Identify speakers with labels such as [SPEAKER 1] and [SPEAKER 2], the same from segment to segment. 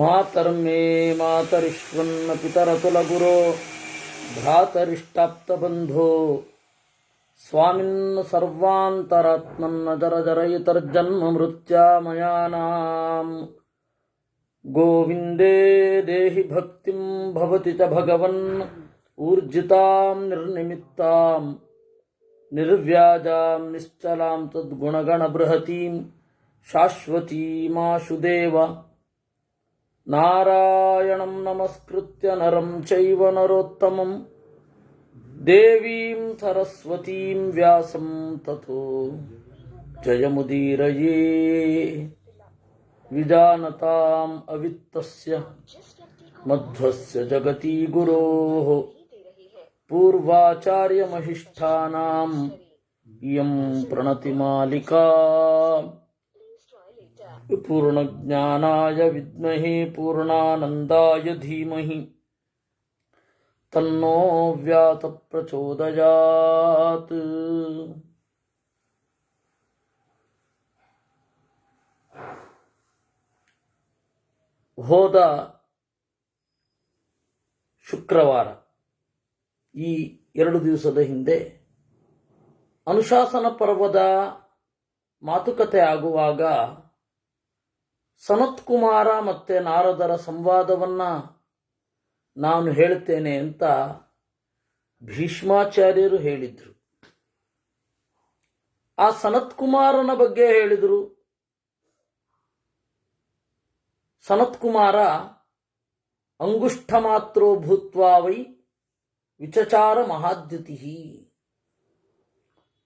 [SPEAKER 1] ಮಾತರ್ಮೇ ಮಾತರಿಶ್ವನ್ನ ಪಿತರತುಲಗುರೋ ಭ್ರಾತರಿಷ್ಟಾಪ್ತಬಂಧೋ ಸ್ವಾಮಿನ್ನ ಸರ್ವಾಂತರಾತ್ಮನ್ನ ಜರಜರಯಿತರ್ಜನ್ಮ ಮೃತ್ಯಾಮಯಾನಾಂ ಗೋವಿಂದೇ ದೇಹಿ ಭಕ್ತಿಂ ಭವತಿ ಚ ಭಗವನ್ ಊರ್ಜಿತಾಂ ನಿರ್ನಿಮಿತ್ತಾಂ ನಿರ್ವ್ಯಾಜಾಂ ನಿಶ್ಚಲಾಂ ತದ್ಗುಣಗಣ ಬೃಹತೀಂ ಶಾಶ್ವತೀಮಾಶುದೇವ ನಾರಾಯಣಂ ನಮಸ್ಕೃತ್ಯ ನರಂ ಚೈವ ನರೋತ್ತಮಂ ದೇವೀಂ ಸರಸ್ವತೀಂ ವ್ಯಾಸಂ ತಥೋ ಜಯಮುದೀರಯೇ ವಿಜಾನತಾಂ ಅವಿತ್ತಸ್ಯ ಮಧ್ವಸ್ಯ ಜಗತಿ ಗುರೋಃ ಪೂರ್ವಾಚಾರ್ಯಮಹಿಷ್ಠಾನಾಂ ಇಯಂ ಪ್ರಣತಿಮಾಲಿಕಾ ಪೂರ್ಣಜ್ಞಾನಾಯ ವಿದ್ಮಹೇ ಪೂರ್ಣಾನಂದಾಯ ಧೀಮಹಿ ತನ್ನೋ ವ್ಯಾತ ಪ್ರಚೋದಯಾತ್. ಹೋದ ಶುಕ್ರವಾರ ಈ 2 ದಿವಸದ ಹಿಂದೆ ಅನುಶಾಸನ ಪರ್ವದ ಮಾತುಕತೆ ಆಗುವಾಗ ಸನತ್ಕುಮಾರ ಮತ್ತು ನಾರದರ ಸಂವಾದವನ್ನು ನಾನು ಹೇಳ್ತೇನೆ ಅಂತ ಭೀಷ್ಮಾಚಾರ್ಯರು ಹೇಳಿದರು. ಆ ಸನತ್ಕುಮಾರನ ಬಗ್ಗೆ ಹೇಳಿದರು. ಸನತ್ಕುಮಾರ ಅಂಗುಷ್ಠ ಮಾತ್ರೋ ಭೂತ್ವಾ ವೈ ವಿಚಚಾರ ಮಹಾದ್ಯುತಿ,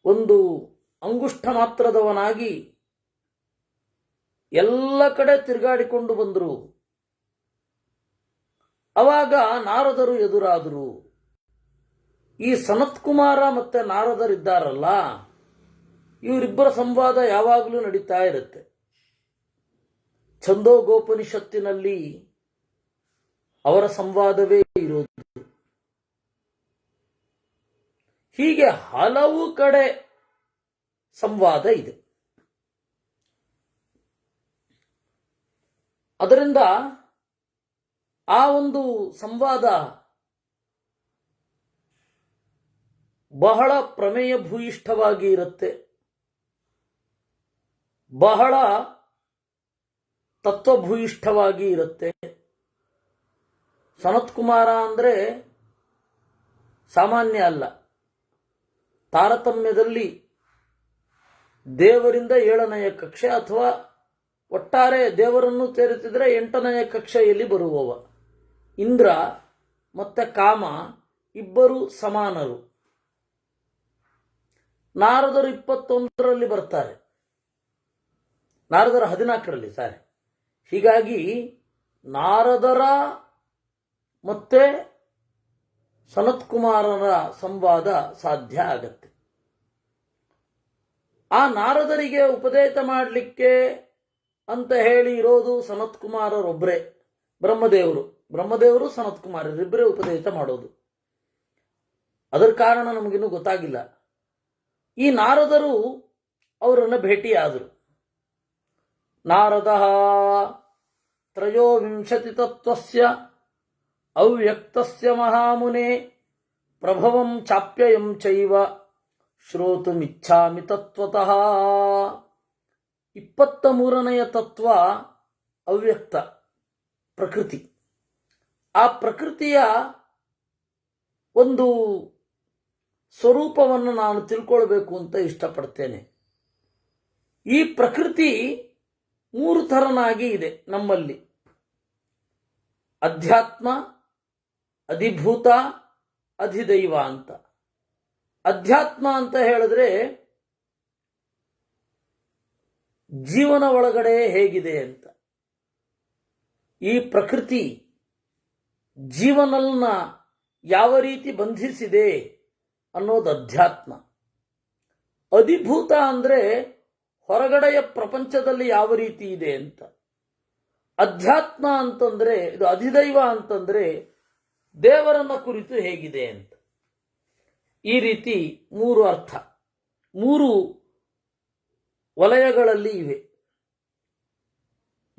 [SPEAKER 1] ಒಂದು ಅಂಗುಷ್ಠ ಮಾತ್ರದವನಾಗಿ ಎಲ್ಲ ಕಡೆ ತಿರುಗಾಡಿಕೊಂಡು ಬಂದರು. ಅವಾಗ ನಾರದರು ಎದುರಾದರು. ಈ ಸನತ್ಕುಮಾರ ಮತ್ತೆ ನಾರದರಿದ್ದಾರಲ್ಲ, ಇವರಿಬ್ಬರ ಸಂವಾದ ಯಾವಾಗಲೂ ನಡೀತಾ ಇರುತ್ತೆ. ಛಂದೋಗೋಪನಿಷತ್ತಿನಲ್ಲಿ ಅವರ ಸಂವಾದವೇ ಇರೋದು. ಹೀಗೆ ಹಲವು ಕಡೆ ಸಂವಾದ ಇದೆ. ಅದರಿಂದ ಆ ಒಂದು ಸಂವಾದ ಬಹಳ ಪ್ರಮೇಯ ಭೂಯಿಷ್ಠವಾಗಿ ಇರುತ್ತೆ, ಬಹಳ ತತ್ವಭೂಯಿಷ್ಠವಾಗಿ ಇರುತ್ತೆ. ಸನತ್ಕುಮಾರ ಅಂದರೆ ಸಾಮಾನ್ಯ ಅಲ್ಲ. ತಾರತಮ್ಯದಲ್ಲಿ ದೇವರಿಂದ 7ನೆಯ ಕಕ್ಷೆ ಅಥವಾ ಒಟ್ಟಾರೆ ದೇವರನ್ನು ಸೇರಿಸಿದರೆ 8ನೆಯ ಕಕ್ಷೆಯಲ್ಲಿ ಬರುವವ. ಇಂದ್ರ ಮತ್ತು ಕಾಮ ಇಬ್ಬರು ಸಮಾನರು. ನಾರದರು 21ರಲ್ಲಿ ಬರ್ತಾರೆ, ನಾರದರ 14ರಲ್ಲಿ ಸಾರಿ. ಹೀಗಾಗಿ ನಾರದರ ಮತ್ತೆ ಸನತ್ಕುಮಾರರ ಸಂವಾದ ಸಾಧ್ಯ ಆಗತ್ತೆ. ಆ ನಾರದರಿಗೆ ಉಪದೇಶ ಮಾಡಲಿಕ್ಕೆ ಅಂತ ಹೇಳಿ ಇರೋದು ಸನತ್ಕುಮಾರರೊಬ್ಬರೇ, ಬ್ರಹ್ಮದೇವರು ಸನತ್ಕುಮಾರರಿಬ್ಬರೇ ಉಪದೇಶ ಮಾಡೋದು. ಅದರ ಕಾರಣ ನಮಗಿನ್ನೂ ಗೊತ್ತಾಗಿಲ್ಲ. ಈ ನಾರದರು ಅವರನ್ನು ಭೇಟಿಯಾದರು. ನಾರದ ತ್ರಯೋವಿಂಶತಿ ತತ್ವಸ್ಯ ಅವ್ಯಕ್ತಸ್ಯ ಮಹಾಮುನೆ ಪ್ರಭವಂ ಚಾಪ್ಯಯಂ ಚೈವ ಶ್ರೋತುಮಿಚ್ಛಾಮಿ ತತ್ವತಃ. 23ನೆಯ ತತ್ವ ಅವ್ಯಕ್ತ ಪ್ರಕೃತಿ. ಆ ಪ್ರಕೃತಿಯ ಒಂದು ಸ್ವರೂಪವನ್ನು ನಾನು ತಿಳ್ಕೊಳ್ಬೇಕು ಅಂತ ಇಷ್ಟಪಡ್ತೇನೆ. ಈ ಪ್ರಕೃತಿ 3 ಥರನಾಗಿ ಇದೆ ನಮ್ಮಲ್ಲಿ: ಅಧ್ಯಾತ್ಮ, ಅಧಿಭೂತ, ಅಧಿದೈವ ಅಂತ. ಅಧ್ಯಾತ್ಮ ಅಂತ ಹೇಳಿದ್ರೆ ಜೀವನ ಒಳಗಡೆ ಹೇಗಿದೆ ಅಂತ. ಈ ಪ್ರಕೃತಿ ಜೀವನನ್ನ ಯಾವ ರೀತಿ ಬಂಧಿಸಿದೆ ಅನ್ನೋದು ಅಧ್ಯಾತ್ಮ. ಅಧಿಭೂತ ಅಂದರೆ ಹೊರಗಡೆಯ ಪ್ರಪಂಚದಲ್ಲಿ ಯಾವ ರೀತಿ ಇದೆ ಅಂತ. ಅಧ್ಯಾತ್ಮ ಅಂತಂದ್ರೆ, ಇದು ಅಧಿದೈವ ಅಂತಂದ್ರೆ ದೇವರನ್ನ ಕುರಿತು ಹೇಗಿದೆ ಅಂತ. ಈ ರೀತಿ 3 ಅರ್ಥ, 3 ವಲಯಗಳಲ್ಲಿ ಇವೆ.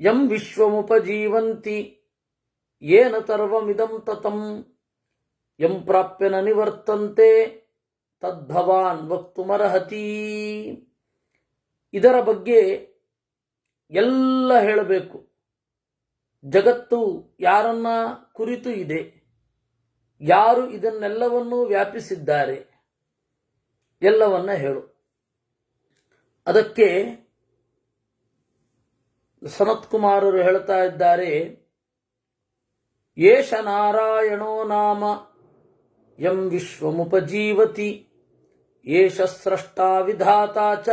[SPEAKER 1] ಯಂ ವಿಶ್ವಮುಪಜೀವಂತಿ ಯೇನ ಸರ್ವಮಿದಂ ತತಂ ಯಂ ಪ್ರಾಪ್ಯ ನ ನಿವರ್ತಂತೆ ತದ್ಭವಾನ್ ವಕ್ತುಮರ್ಹತಿ. ಇದರ ಬಗ್ಗೆ ಎಲ್ಲ ಹೇಳಬೇಕು. ಜಗತ್ತು ಯಾರನ್ನ ಕುರಿತು ಇದೆ, ಯಾರು ಇದನ್ನೆಲ್ಲವನ್ನೂ ವ್ಯಾಪಿಸಿದ್ದಾರೆ, ಎಲ್ಲವನ್ನ ಹೇಳು. ಅದಕ್ಕೆ ಸನತ್ಕುಮಾರರು ಹೇಳ್ತಾ ಇದ್ದಾರೆ, ಏಷ ನಾರಾಯಣೋ ನಾಮ ಯಂ ವಿಶ್ವಮುಪಜೀವತಿ ಏಷ ಸ್ರಷ್ಟಾ ವಿಧಾತಾ ಚ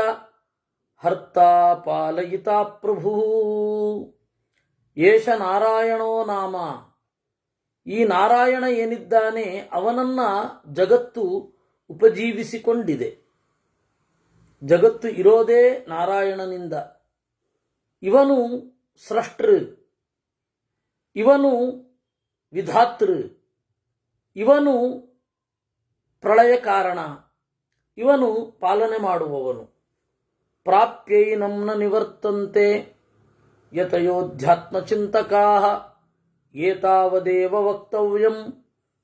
[SPEAKER 1] ಹರ್ತಾ ಪಾಲಯಿತಾ ಪ್ರಭು. ಏಷ ನಾರಾಯಣೋ ನಾಮ, ಈ ನಾರಾಯಣ ಏನಿದ್ದಾನೆ ಅವನನ್ನ ಜಗತ್ತು ಉಪಜೀವಿಸಿಕೊಂಡಿದೆ. ಜಗತ್ತು ಇರೋದೇ ನಾರಾಯಣನಿಂದ. ಇವನು ಸ್ರಷ್ಟೃ, ಇವನು ವಿಧಾತೃ, ಇವನು ಪ್ರಳಯ ಕಾರಣ, ಇವನು ಪಾಲನೆ ಮಾಡುವವನು. ಪ್ರಾಪ್ಯೈನಂ ನ ನಿವರ್ತಂತೆ ಯತಯೋಧ್ಯಾತ್ಮಚಿಂತಕಾಃ ಏತಾವದೇವ ವಕ್ತವ್ಯಂ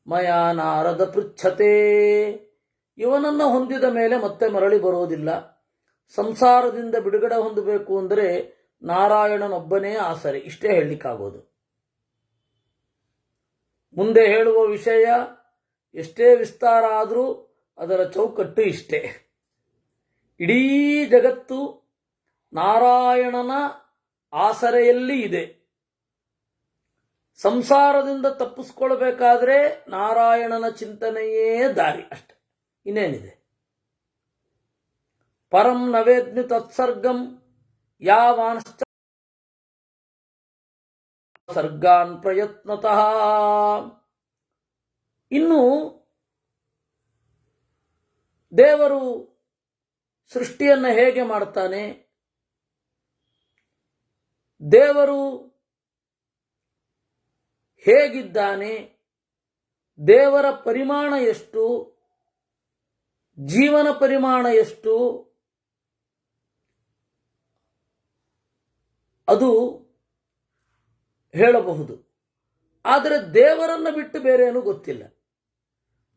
[SPEAKER 1] ಮಯಾ ನಾರದ ಪೃಚ್ಛತೆ. ಇವನನ್ನು ಹೊಂದಿದ ಮೇಲೆ ಮತ್ತೆ ಮರಳಿ ಬರೋದಿಲ್ಲ. ಸಂಸಾರದಿಂದ ಬಿಡುಗಡೆ ಹೊಂದಬೇಕು ಅಂದರೆ ನಾರಾಯಣನೊಬ್ಬನೇ ಆಸರೆ. ಇಷ್ಟೇ ಹೇಳಲಿಕ್ಕಾಗೋದು. ಮುಂದೆ ಹೇಳುವ ವಿಷಯ ಎಷ್ಟೇ ವಿಸ್ತಾರ ಆದರೂ ಅದರ ಚೌಕಟ್ಟು ಇಷ್ಟೇ. ಇಡೀ ಜಗತ್ತು ನಾರಾಯಣನ ಆಸರೆಯಲ್ಲಿ ಇದೆ. ಸಂಸಾರದಿಂದ ತಪ್ಪಿಸ್ಕೊಳ್ಬೇಕಾದ್ರೆ ನಾರಾಯಣನ ಚಿಂತನೆಯೇ ದಾರಿ, ಅಷ್ಟೆ, ಇನ್ನೇನಿದೆ. ಪರಂ ನವೇದ್ಮಿ ತತ್ಸರ್ಗಂ ಯಾವಾನ್ಶ್ಚ ಸರ್ಗಾನ್ ಪ್ರಯತ್ನತಃ. ಇನ್ನು ದೇವರು ಸೃಷ್ಟಿಯನ್ನು ಹೇಗೆ ಮಾಡ್ತಾನೆ, ದೇವರು ಹೇಗಿದ್ದಾನೆ, ದೇವರ ಪರಿಮಾಣ ಎಷ್ಟು, ಜೀವನ ಪರಿಮಾಣ ಎಷ್ಟು, ಅದು ಹೇಳಬಹುದು. ಆದರೆ ದೇವರನ್ನು ಬಿಟ್ಟು ಬೇರೆ ಏನೂ ಗೊತ್ತಿಲ್ಲ.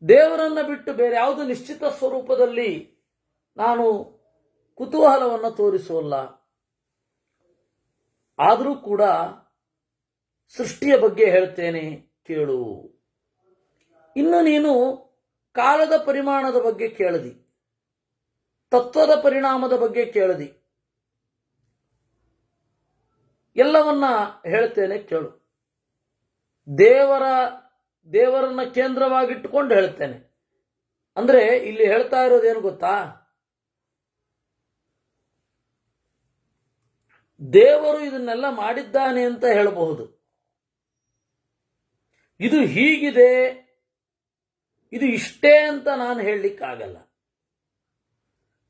[SPEAKER 1] ದೇವರನ್ನು ಬಿಟ್ಟು ಬೇರೆ ಯಾವುದು ನಿಶ್ಚಿತ ಸ್ವರೂಪದಲ್ಲಿ ನಾನು ಕುತೂಹಲವನ್ನು ತೋರಿಸೋಲ್ಲ. ಆದರೂ ಕೂಡ ಸೃಷ್ಟಿಯ ಬಗ್ಗೆ ಹೇಳ್ತೇನೆ ಕೇಳು. ಇನ್ನು ನೀನು ಕಾಲದ ಪರಿಮಾಣದ ಬಗ್ಗೆ ಕೇಳದಿ, ತತ್ವದ ಪರಿಣಾಮದ ಬಗ್ಗೆ ಕೇಳದಿ. ಎಲ್ಲವನ್ನ ಹೇಳ್ತೇನೆ ಕೇಳು. ದೇವರನ್ನ ಕೇಂದ್ರವಾಗಿಟ್ಟುಕೊಂಡು ಹೇಳ್ತೇನೆ. ಅಂದ್ರೆ ಇಲ್ಲಿ ಹೇಳ್ತಾ ಇರೋದೇನು ಗೊತ್ತಾ, ದೇವರು ಇದನ್ನೆಲ್ಲ ಮಾಡಿದ್ದಾನೆ ಅಂತ ಹೇಳಬಹುದು. ಇದು ಹೀಗಿದೆ, ಇದು ಇಷ್ಟೇ ಅಂತ ನಾನು ಹೇಳಲಿಕ್ಕಾಗಲ್ಲ.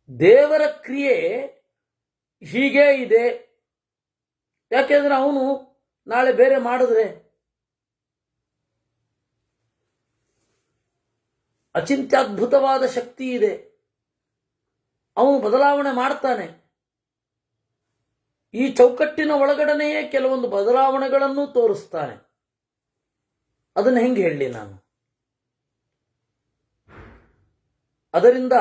[SPEAKER 1] ದೇವರ ಕ್ರಿಯೆ ಹೀಗೇ ಇದೆ. ಯಾಕೆಂದ್ರೆ ಅವನು ನಾಳೆ ಬೇರೆ ಮಾಡಿದ್ರೆ, ಅಚಿಂತ್ಯದ್ಭುತವಾದ ಶಕ್ತಿ ಇದೆ, ಅವನು ಬದಲಾವಣೆ ಮಾಡ್ತಾನೆ. ಈ ಚೌಕಟ್ಟಿನ ಒಳಗಡೆನೆಯೇ ಕೆಲವೊಂದು ಬದಲಾವಣೆಗಳನ್ನು ತೋರಿಸ್ತಾನೆ. ಅದನ್ನು ಹೆಂಗೆ ಹೇಳಲಿ ನಾನು? ಅದರಿಂದ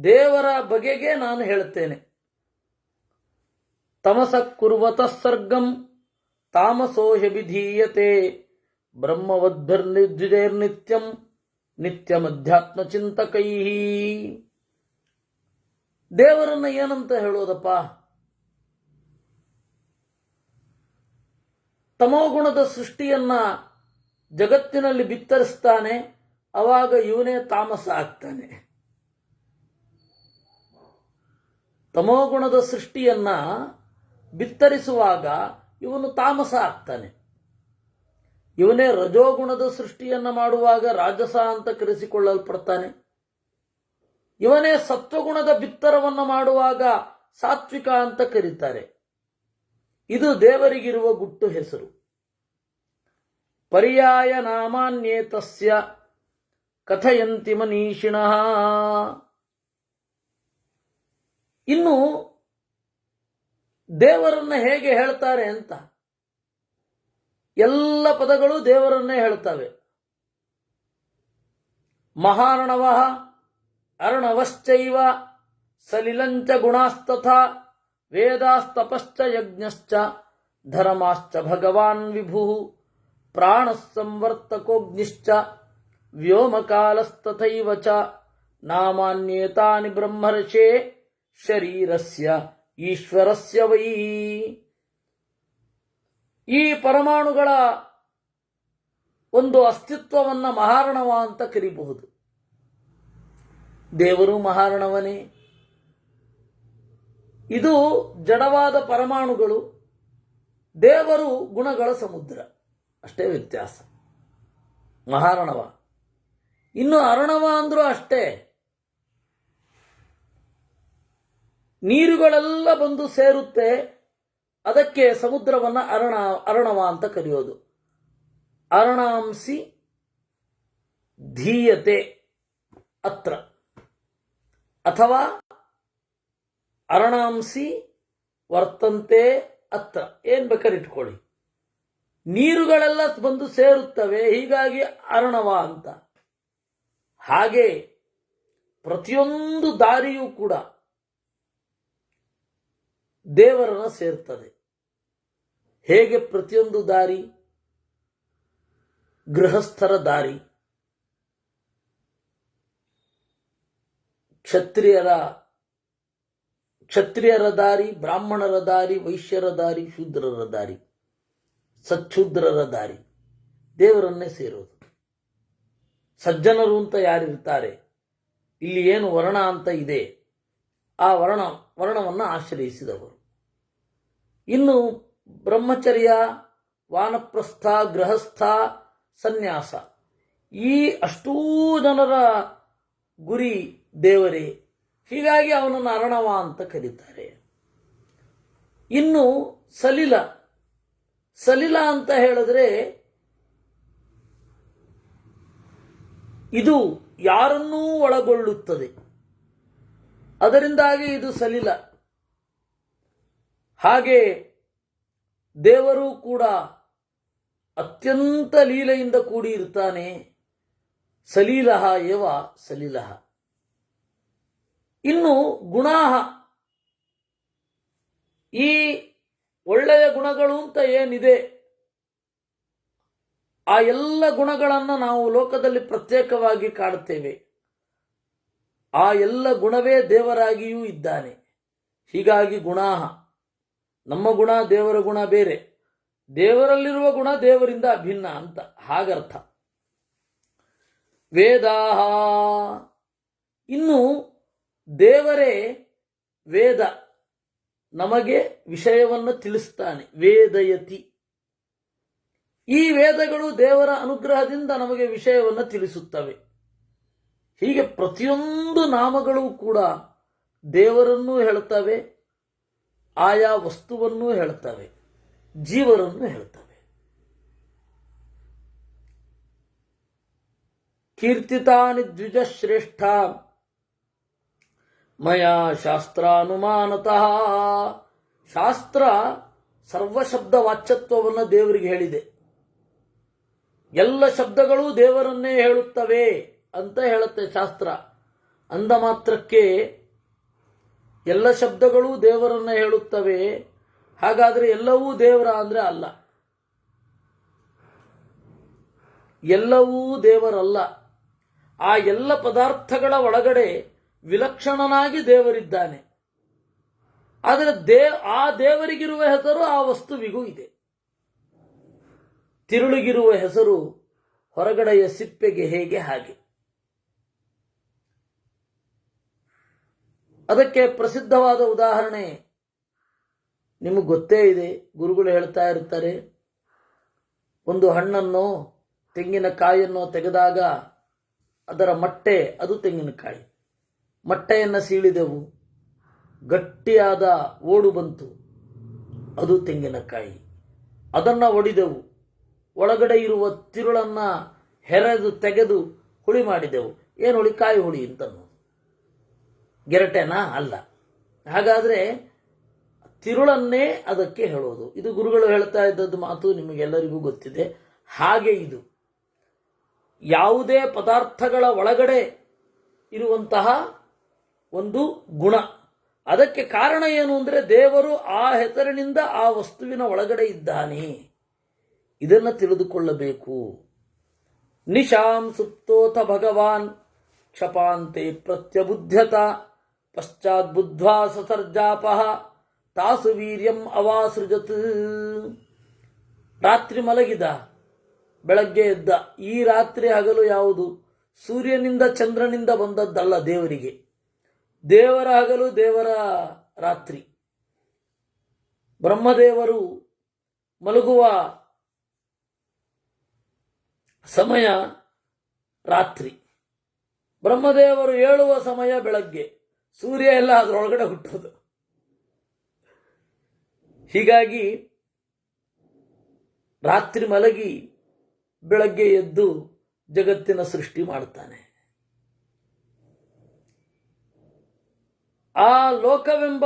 [SPEAKER 1] ದೇವರ ಬಗೆಗೆ ನಾನು ಹೇಳುತ್ತೇನೆ. ತಮಸ ಕುರ್ವತಃ ಸರ್ಗಂ ತಾಮಸೋ ಹ್ಯಭಿಧೀಯತೆ ಬ್ರಹ್ಮವದ್ಭಿರ್ನಿರ್ದ್ವಿಜೈರ್ನಿತ್ಯಂ ನಿತ್ಯಮಧ್ಯಾತ್ಮ ಚಿಂತಕೈ. ದೇವರನ್ನ ಏನಂತ ಹೇಳೋದಪ್ಪ? ತಮೋಗುಣದ ಸೃಷ್ಟಿಯನ್ನ ಜಗತ್ತಿನಲ್ಲಿ ಬಿತ್ತರಿಸ್ತಾನೆ, ಅವಾಗ ಇವನೇ ತಾಮಸ ಆಗ್ತಾನೆ. ತಮೋಗುಣದ ಸೃಷ್ಟಿಯನ್ನ ಬಿತ್ತರಿಸುವಾಗ ಇವನು ತಾಮಸ ಆಗ್ತಾನೆ. ಇವನೇ ರಜೋಗುಣದ ಸೃಷ್ಟಿಯನ್ನ ಮಾಡುವಾಗ ರಾಜಸ ಅಂತ ಕರೆಸಿಕೊಳ್ಳಲ್ಪಡ್ತಾನೆ. ಇವನೇ ಸತ್ವಗುಣದ ಬಿತ್ತರವನ್ನು ಮಾಡುವಾಗ ಸಾತ್ವಿಕ ಅಂತ ಕರೀತಾರೆ. ಇದು ದೇವರಿಗಿರುವ ಗುಟ್ಟು ಹೆಸರು. ಪರ್ಯಾಯ ನಾಮಾನ್ಯೇತಸ್ಯ ಕಥಯಂತಿ ಮನೀಷಿಣಃ. ಇನ್ನು ದೇವರನ್ನ ಹೇಗೆ ಹೇಳ್ತಾರೆ ಅಂತ. ಎಲ್ಲ ಪದಗಳು ದೇವರನ್ನೇ ಹೇಳ್ತವೆ. ಮಹಾರ್ಣವ ಅರ್ಣವಶ್ಚೈವ ಸಲಿಲಂಚ ಗುಣಾಸ್ತಥಾ ವೇದಾಸ್ತಪಶ್ಚ ಯಜ್ಞಶ್ಚ ಧರ್ಮಾಶ್ಚ ಭಗವಾನ್ ವಿಭು ಪ್ರಾಣಃ ಸಂವರ್ತಕೋಗ್ನಿಶ್ಚ ವ್ಯೋಮಕಾಲಸ್ತಥೈವ ಚ ನಾಮಾನ್ಯೇತಾನಿ ಬ್ರಹ್ಮರ್ಷೇ ಶರೀರಸ್ಯ ಈಶ್ವರಸ್ಯ ವೈ. ಈ ಪರಮಾಣುಗಳ ಒಂದು ಅಸ್ತಿತ್ವವನ್ನು ಮಹಾರ್ಣವ ಅಂತ ಕರೀಬಹುದು. ದೇವರು ಮಹಾರ್ಣವನೇ. ಇದು ಜಡವಾದ ಪರಮಾಣುಗಳು, ದೇವರು ಗುಣಗಳ ಸಮುದ್ರ, ಅಷ್ಟೇ ವ್ಯತ್ಯಾಸ. ಮಹಾರ್ಣವ. ಇನ್ನು ಅರ್ಣವ ಅಂದ್ರೂ ಅಷ್ಟೇ, ನೀರುಗಳೆಲ್ಲ ಬಂದು ಸೇರುತ್ತೆ, ಅದಕ್ಕೆ ಸಮುದ್ರವನ್ನು ಅರ್ಣವ ಅಂತ ಕರೆಯೋದು. ಅರ್ಣಾಂಸಿ ಧೀಯತೆ ಅತ್ರ, ಅಥವಾ ಅರ್ಣಾಂಸಿ ವರ್ತಂತೆ ಅತ್ರ, ಏನ್ ಬೇಕಾದ್ರೆ ಇಟ್ಕೊಳ್ಳಿ. ನೀರುಗಳೆಲ್ಲ ಬಂದು ಸೇರುತ್ತವೆ, ಹೀಗಾಗಿ ಅರ್ಣವ ಅಂತ. ಹಾಗೆ ಪ್ರತಿಯೊಂದು ದಾರಿಯೂ ಕೂಡ ದೇವರನ್ನ ಸೇರ್ತದೆ. ಹೇಗೆ ಪ್ರತಿಯೊಂದು ದಾರಿ? ಗೃಹಸ್ಥರ ದಾರಿ, ಕ್ಷತ್ರಿಯರ ದಾರಿ, ಬ್ರಾಹ್ಮಣರ ದಾರಿ, ವೈಶ್ಯರ ದಾರಿ, ಶೂದ್ರರ ದಾರಿ, ಸಚ್ಛೂದ್ರರ ದಾರಿ ದೇವರನ್ನೇ ಸೇರೋದು. ಸಜ್ಜನರು ಅಂತ ಯಾರಿರ್ತಾರೆ, ಇಲ್ಲಿ ಏನು ವರ್ಣ ಅಂತ ಇದೆ, ಆ ವರ್ಣವನ್ನು ಆಶ್ರಯಿಸಿದವರು. ಇನ್ನು ಬ್ರಹ್ಮಚರ್ಯ, ವಾನಪ್ರಸ್ಥ, ಗೃಹಸ್ಥ, ಸನ್ಯಾಸ, ಈ ಅಷ್ಟೂ ಜನರ ಗುರಿ ದೇವರೇ. ಹೀಗಾಗಿ ಅವನನ್ನು ಅರ್ಣವ ಅಂತ ಕರೀತಾರೆ. ಇನ್ನು ಸಲಿಲ ಅಂತ ಹೇಳಿದ್ರೆ ಇದು ಯಾರನ್ನೂ ಒಳಗೊಳ್ಳುತ್ತದೆ, ಅದರಿಂದಾಗಿ ಇದು ಸಲಿಲ. ಹಾಗೆ ದೇವರು ಕೂಡ ಅತ್ಯಂತ ಲೀಲೆಯಿಂದ ಕೂಡಿ ಇರ್ತಾನೆ. ಸಲೀಲಃ ಏವ ಸಲಿಲಃ. ಇನ್ನು ಗುಣಾಹ, ಈ ಒಳ್ಳೆಯ ಗುಣಗಳು ಅಂತ ಏನಿದೆ, ಆ ಎಲ್ಲ ಗುಣಗಳನ್ನು ನಾವು ಲೋಕದಲ್ಲಿ ಪ್ರತ್ಯೇಕವಾಗಿ ಕಾಣುತ್ತೇವೆ. ಆ ಎಲ್ಲ ಗುಣವೇ ದೇವರಾಗಿಯೂ ಇದ್ದಾನೆ. ಹೀಗಾಗಿ ಗುಣಾಹ, ನಮ್ಮ ಗುಣ ದೇವರ ಗುಣ ಬೇರೆ, ದೇವರಲ್ಲಿರುವ ಗುಣ ದೇವರಿಂದ ಅಭಿನ್ನ ಅಂತ ಹಾಗರ್ಥ. ವೇದಾಹ, ಇನ್ನು ದೇವರೇ ವೇದ, ನಮಗೆ ವಿಷಯವನ್ನು ತಿಳಿಸ್ತಾನೆ. ವೇದಯತಿ, ಈ ವೇದಗಳು ದೇವರ ಅನುಗ್ರಹದಿಂದ ನಮಗೆ ವಿಷಯವನ್ನು ತಿಳಿಸುತ್ತವೆ. ಹೀಗೆ ಪ್ರತಿಯೊಂದು ನಾಮಗಳು ಕೂಡ ದೇವರನ್ನೂ ಹೇಳ್ತವೆ, ಆಯಾ ವಸ್ತುವನ್ನೂ ಹೇಳ್ತವೆ, ಜೀವರನ್ನು ಹೇಳ್ತವೆ. ಕೀರ್ತಿತಾನಿ ದ್ವಿಜ ಶ್ರೇಷ್ಠ ಮಯಾ ಶಾಸ್ತ್ರಾನುಮಾನತಃ. ಶಾಸ್ತ್ರ ಸರ್ವಶಬ್ದ ವಾಚ್ಯತ್ವವನ್ನು ದೇವರಿಗೆ ಹೇಳಿದೆ. ಎಲ್ಲ ಶಬ್ದಗಳು ದೇವರನ್ನೇ ಹೇಳುತ್ತವೆ ಅಂತ ಹೇಳುತ್ತೆ ಶಾಸ್ತ್ರ. ಅಂದ ಮಾತ್ರಕ್ಕೆ ಎಲ್ಲ ಶಬ್ದಗಳು ದೇವರನ್ನ ಹೇಳುತ್ತವೆ, ಹಾಗಾದರೆ ಎಲ್ಲವೂ ದೇವರ ಅಂದ್ರೆ ಅಲ್ಲ, ಎಲ್ಲವೂ ದೇವರಲ್ಲ. ಆ ಎಲ್ಲ ಪದಾರ್ಥಗಳ ಒಳಗಡೆ ವಿಲಕ್ಷಣನಾಗಿ ದೇವರಿದ್ದಾನೆ. ಆದರೆ ಆ ದೇವರಿಗಿರುವ ಹೆಸರು ಆ ವಸ್ತುವಿಗೂ ಇದೆ. ತಿರುಳಿಗಿರುವ ಹೆಸರು ಹೊರಗಡೆಯ ಸಿಪ್ಪೆಗೆ ಹೇಗೆ ಹಾಗೆ. ಅದಕ್ಕೆ ಪ್ರಸಿದ್ಧವಾದ ಉದಾಹರಣೆ ನಿಮಗೆ ಗೊತ್ತೇ ಇದೆ. ಗುರುಗಳು ಹೇಳ್ತಾ ಇರ್ತಾರೆ, ಒಂದು ಹಣ್ಣನ್ನು, ತೆಂಗಿನಕಾಯಿಯನ್ನು ತೆಗೆದಾಗ ಅದರ ಮಟ್ಟೆ ಅದು ತೆಂಗಿನಕಾಯಿ. ಮಟ್ಟೆಯನ್ನು ಸೀಳಿದೆವು, ಗಟ್ಟಿಯಾದ ಓಡು ಬಂತು, ಅದು ತೆಂಗಿನಕಾಯಿ. ಅದನ್ನು ಒಡೆದೆವು, ಒಳಗಡೆ ಇರುವ ತಿರುಳನ್ನು ಹೆರೆದು ತೆಗೆದು ಹುಳಿ ಮಾಡಿದೆವು. ಏನು ಹುಳಿ? ಕಾಯಿ ಹುಳಿ ಅಂತನ್ನೋದು. ಗೆರಟೆನಾ? ಅಲ್ಲ. ಹಾಗಾದರೆ ತಿರುಳನ್ನೇ ಅದಕ್ಕೆ ಹೇಳೋದು. ಇದು ಗುರುಗಳು ಹೇಳ್ತಾ ಇದ್ದದ್ದು ಮಾತು ನಿಮಗೆಲ್ಲರಿಗೂ ಗೊತ್ತಿದೆ. ಹಾಗೆ ಇದು ಯಾವುದೇ ಪದಾರ್ಥಗಳ ಒಳಗಡೆ ಇರುವಂತಹ ಒಂದು ಗುಣ. ಅದಕ್ಕೆ ಕಾರಣ ಏನು ಅಂದರೆ ದೇವರು ಆ ಹೆಸರಿನಿಂದ ಆ ವಸ್ತುವಿನ ಒಳಗಡೆ ಇದ್ದಾನೆ. ಇದನ್ನು ತಿಳಿದುಕೊಳ್ಳಬೇಕು. ನಿಶಾಂ ಸುಪ್ತೋಥ ಭಗವಾನ್ ಕ್ಷಪಾಂತೆ ಪ್ರತ್ಯಬುದ್ಧ್ಯತ ಪಶ್ಚಾತ್ ಬುದ್ಧ್ವಾ ಸಸರ್ಜಾಪಃ ತಾಸು ವೀರ್ಯಂ ಅವಾಸೃಜತ್. ರಾತ್ರಿ ಮಲಗಿದ, ಬೆಳಗ್ಗೆ ಎದ್ದ. ಈ ರಾತ್ರಿ ಹಗಲು ಯಾವುದು? ಸೂರ್ಯನಿಂದ ಚಂದ್ರನಿಂದ ಬಂದದ್ದಲ್ಲ ದೇವರಿಗೆ. ದೇವರ ಹಗಲು, ದೇವರ ರಾತ್ರಿ. ಬ್ರಹ್ಮದೇವರು ಮಲಗುವ ಸಮಯ ರಾತ್ರಿ, ಬ್ರಹ್ಮದೇವರು ಏಳುವ ಸಮಯ ಬೆಳಗ್ಗೆ. ಸೂರ್ಯ ಎಲ್ಲ ಅದರೊಳಗಡೆ ಹುಟ್ಟೋದು. ಹೀಗಾಗಿ ರಾತ್ರಿ ಮಲಗಿ ಬೆಳಗ್ಗೆ ಎದ್ದು ಜಗತ್ತಿನ ಸೃಷ್ಟಿ ಮಾಡ್ತಾನೆ. ಆ ಲೋಕವೆಂಬ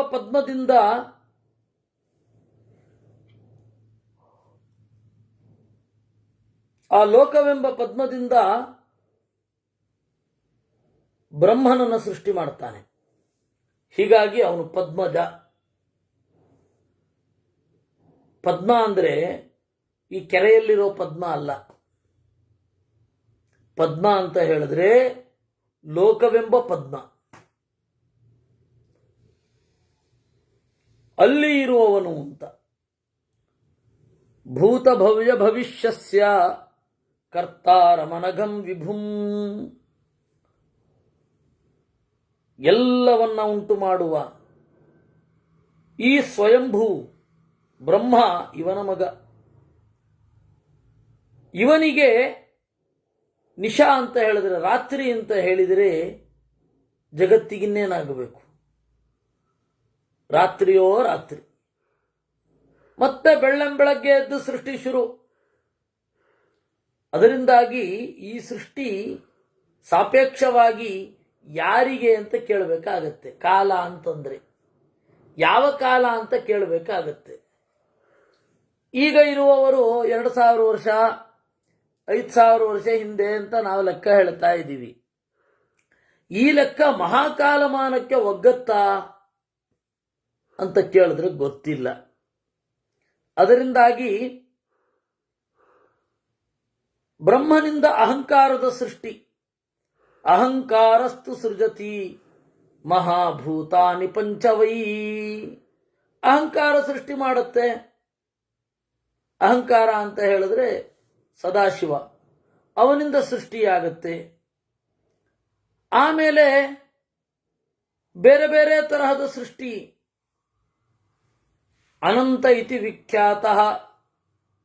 [SPEAKER 1] ಪದ್ಮದಿಂದ ಬ್ರಹ್ಮನನ್ನು ಸೃಷ್ಟಿ ಮಾಡ್ತಾನೆ. ಹೀಗಾಗಿ ಅವನು ಪದ್ಮಜ. ಪದ್ಮ ಅಂದರೆ ಈ ಕೆರೆಯಲ್ಲಿರೋ ಪದ್ಮ ಅಲ್ಲ. ಪದ್ಮ ಅಂತ ಹೇಳಿದ್ರೆ ಲೋಕವೆಂಬ ಪದ್ಮ. ಅಲ್ಲಿ ಇರುವವನು ಅಂತ. ಭೂತ ಭವ್ಯ ಭವಿಷ್ಯಸ್ಯ ಕರ್ತಾರಮನಘಂ ವಿಭುಂ. ಎಲ್ಲವನ್ನ ಉಂಟು ಮಾಡುವ ಈ ಸ್ವಯಂಭೂ ಬ್ರಹ್ಮ ಇವನ ಮಗ. ಇವನಿಗೆ ನಿಶಾ ಅಂತ ಹೇಳಿದರೆ, ರಾತ್ರಿ ಅಂತ ಹೇಳಿದರೆ ಜಗತ್ತಿಗಿನ್ನೇನಾಗಬೇಕು? ರಾತ್ರಿಯೋ ರಾತ್ರಿ. ಮತ್ತೆ ಬೆಳ್ಳಂಬೆಳಗ್ಗೆ ಎದ್ದು ಸೃಷ್ಟಿ ಶುರು. ಅದರಿಂದಾಗಿ ಈ ಸೃಷ್ಟಿ ಸಾಪೇಕ್ಷವಾಗಿ ಯಾರಿಗೆ ಅಂತ ಕೇಳಬೇಕಾಗತ್ತೆ. ಕಾಲ ಅಂತಂದ್ರೆ ಯಾವ ಕಾಲ ಅಂತ ಕೇಳಬೇಕಾಗತ್ತೆ. ಈಗ ಇರುವವರು 2000 ವರ್ಷ 5000 ವರ್ಷ ಹಿಂದೆ ಅಂತ ನಾವು ಲೆಕ್ಕ ಹೇಳ್ತಾ ಇದ್ದೀವಿ. ಈ ಲೆಕ್ಕ ಮಹಾಕಾಲಮಾನಕ್ಕೆ ಒಗ್ಗತ್ತಾ ಅಂತ ಕೇಳಿದ್ರೆ ಗೊತ್ತಿಲ್ಲ. ಅದರಿಂದಾಗಿ ಬ್ರಹ್ಮನಿಂದ ಅಹಂಕಾರದ ಸೃಷ್ಟಿ. ಅಹಂಕಾರಸ್ತು ಸೃಜತಿ ಮಹಾಭೂತಾನಿ ಪಂಚವೈ. ಅಹಂಕಾರ ಸೃಷ್ಟಿ ಮಾಡುತ್ತೆ. ಅಹಂಕಾರ ಅಂತ ಹೇಳಿದ್ರೆ ಸದಾಶಿವ, ಅವನಿಂದ ಸೃಷ್ಟಿಯಾಗತ್ತೆ. ಆಮೇಲೆ ಬೇರೆ ಬೇರೆ ತರಹದ ಸೃಷ್ಟಿ. ಅನಂತ ಇತಿ ವಿಖ್ಯಾತಃ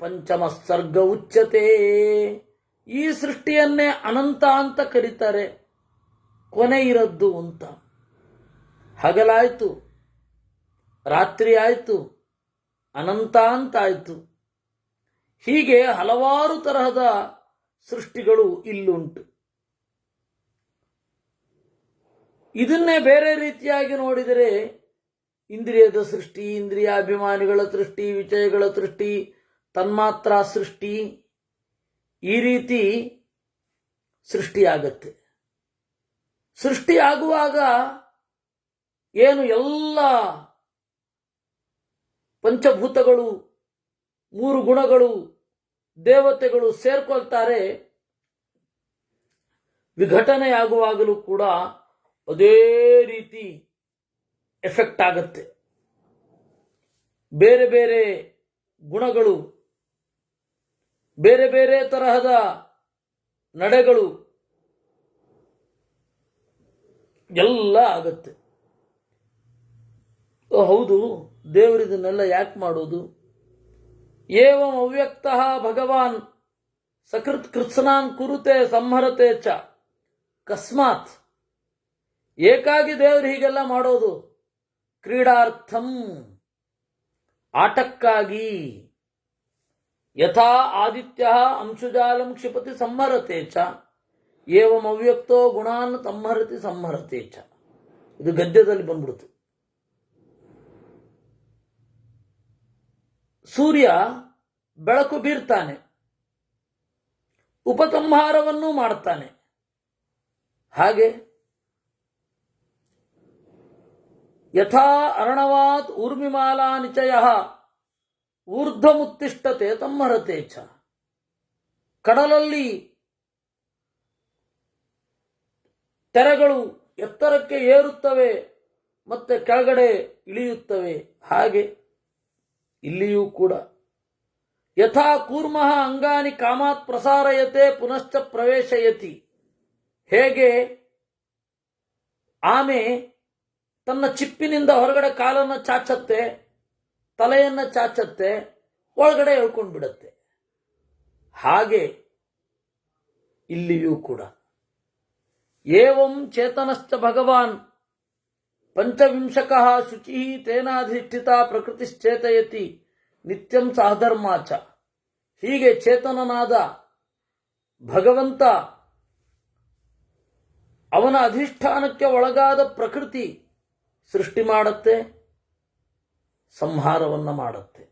[SPEAKER 1] ಪಂಚಮ ಸರ್ಗ ಉಚ್ಯತೆ. ಈ ಸೃಷ್ಟಿಯನ್ನೇ ಅನಂತ ಅಂತ ಕರೀತಾರೆ. ಕೊನೆ ಇರದ್ದು ಅಂತ. ಹಗಲಾಯ್ತು, ರಾತ್ರಿ ಆಯ್ತು, ಅನಂತ ಅಂತಾಯ್ತು. ಹೀಗೆ ಹಲವಾರು ತರಹದ ಸೃಷ್ಟಿಗಳು ಇಲ್ಲುಂಟು. ಇದನ್ನೇ ಬೇರೆ ರೀತಿಯಾಗಿ ನೋಡಿದರೆ ಇಂದ್ರಿಯದ ಸೃಷ್ಟಿ, ಇಂದ್ರಿಯಾಭಿಮಾನಿಗಳ ಸೃಷ್ಟಿ, ವಿಷಯಗಳ ಸೃಷ್ಟಿ, ತನ್ಮಾತ್ರ ಸೃಷ್ಟಿ, ಈ ರೀತಿ ಸೃಷ್ಟಿಯಾಗತ್ತೆ. ಸೃಷ್ಟಿಯಾಗುವಾಗ ಏನು ಎಲ್ಲ ಪಂಚಭೂತಗಳು, 3 ಗುಣಗಳು, ದೇವತೆಗಳು ಸೇರ್ಕೊಳ್ತಾರೆ. ವಿಘಟನೆಯಾಗುವಾಗಲೂ ಕೂಡ ಅದೇ ರೀತಿ ಎಫೆಕ್ಟ್ ಆಗತ್ತೆ. ಬೇರೆ ಬೇರೆ ಗುಣಗಳು, ಬೇರೆ ಬೇರೆ ತರಹದ ನಡೆಗಳು ಎಲ್ಲ ಆಗತ್ತೆ. ಹೌದು, ದೇವರಿದನ್ನೆಲ್ಲ ಯಾಕೆ ಮಾಡೋದು? ಏವಂ ಅವ್ಯಕ್ತಃ ಭಗವಾನ್ ಸಕೃತ್ ಕೃತ್ಸ್ನಾನ್ ಕುರುತೆ ಸಂಹರತೆ ಚ. ಕಸ್ಮಾತ್, ಏಕಾಗಿ ದೇವರು ಹೀಗೆಲ್ಲ ಮಾಡೋದು? ಕ್ರೀಡಾರ್ಥಂ, ಆಟಕ್ಕಾಗಿ. ಯಥಾ ಆದಿತ್ಯ ಅಂಶುಜಾಲಂ ಕ್ಷಿಪತಿ ಸಂಹರತೆ ಚ ಏವಂ ಅವ್ಯಕ್ತೋ ಗುಣಾನ್ ಸಂಹರತಿ ಸಂಹರತೆ ಚ. ಇದು ಗದ್ಯದಲ್ಲಿ ಬಂದ್ಬಿಡ್ತು. ಸೂರ್ಯ ಬೆಳಕು ಬೀರ್ತಾನೆ, ಉಪಸಂಹಾರವನ್ನೂ ಮಾಡ್ತಾನೆ. ಹಾಗೆ ಯಥಾ ಅರ್ಣವಾತ್ ಊರ್ಮಿಮಾಲಾ ನಿಚಯ ಊರ್ಧ್ವಮುತ್ತಿಷ್ಠತೆ ತಮ್ಮರತೆ ಚ. ಕಡಲಲ್ಲಿ ತೆರೆಗಳು ಎತ್ತರಕ್ಕೆ ಏರುತ್ತವೆ ಮತ್ತೆ ಕೆಳಗಡೆ ಇಳಿಯುತ್ತವೆ, ಹಾಗೆ ಇಲ್ಲಿಯೂ ಕೂಡ ಯಥಾ ಕೂರ್ಮಃ ಅಂಗಾನಿ ಕಾಮಾತ್ ಪ್ರಸಾರಯತೆ ಪುನಶ್ಚ ಪ್ರವೇಶಯತಿ. ಹೇಗೆ ಆಮೆ ತನ್ನ ಚಿಪ್ಪಿನಿಂದ ಹೊರಗಡೆ ಕಾಲನ್ನು ಚಾಚತ್ತೆ, ತಲೆಯನ್ನು ಚಾಚತ್ತೆ, ಒಳಗಡೆ ಎಳ್ಕೊಂಡು ಬಿಡುತ್ತೆ, ಹಾಗೆ ಇಲ್ಲಿಯೂ ಕೂಡ ಏವಂ ಚೇತನಶ್ಚ ಭಗವಾನ್ ಪಂಚವಿಂಶಕಃ ಶುಚಿ ತೇನಾಧಿಷ್ಠಿತ ಪ್ರಕೃತಿಶ್ಚೇತಯತಿ ನಿತ್ಯಂ ಸಹಧರ್ಮಾಚ. ಹೀಗೆ ಚೇತನನಾದ ಭಗವಂತ ಅವನ ಅಧಿಷ್ಠಾನಕ್ಕೆ ಒಳಗಾದ ಪ್ರಕೃತಿ ಸೃಷ್ಟಿ ಮಾಡುತ್ತೆ, ಸಂಹಾರವನ್ನು ಮಾಡುತ್ತೆ.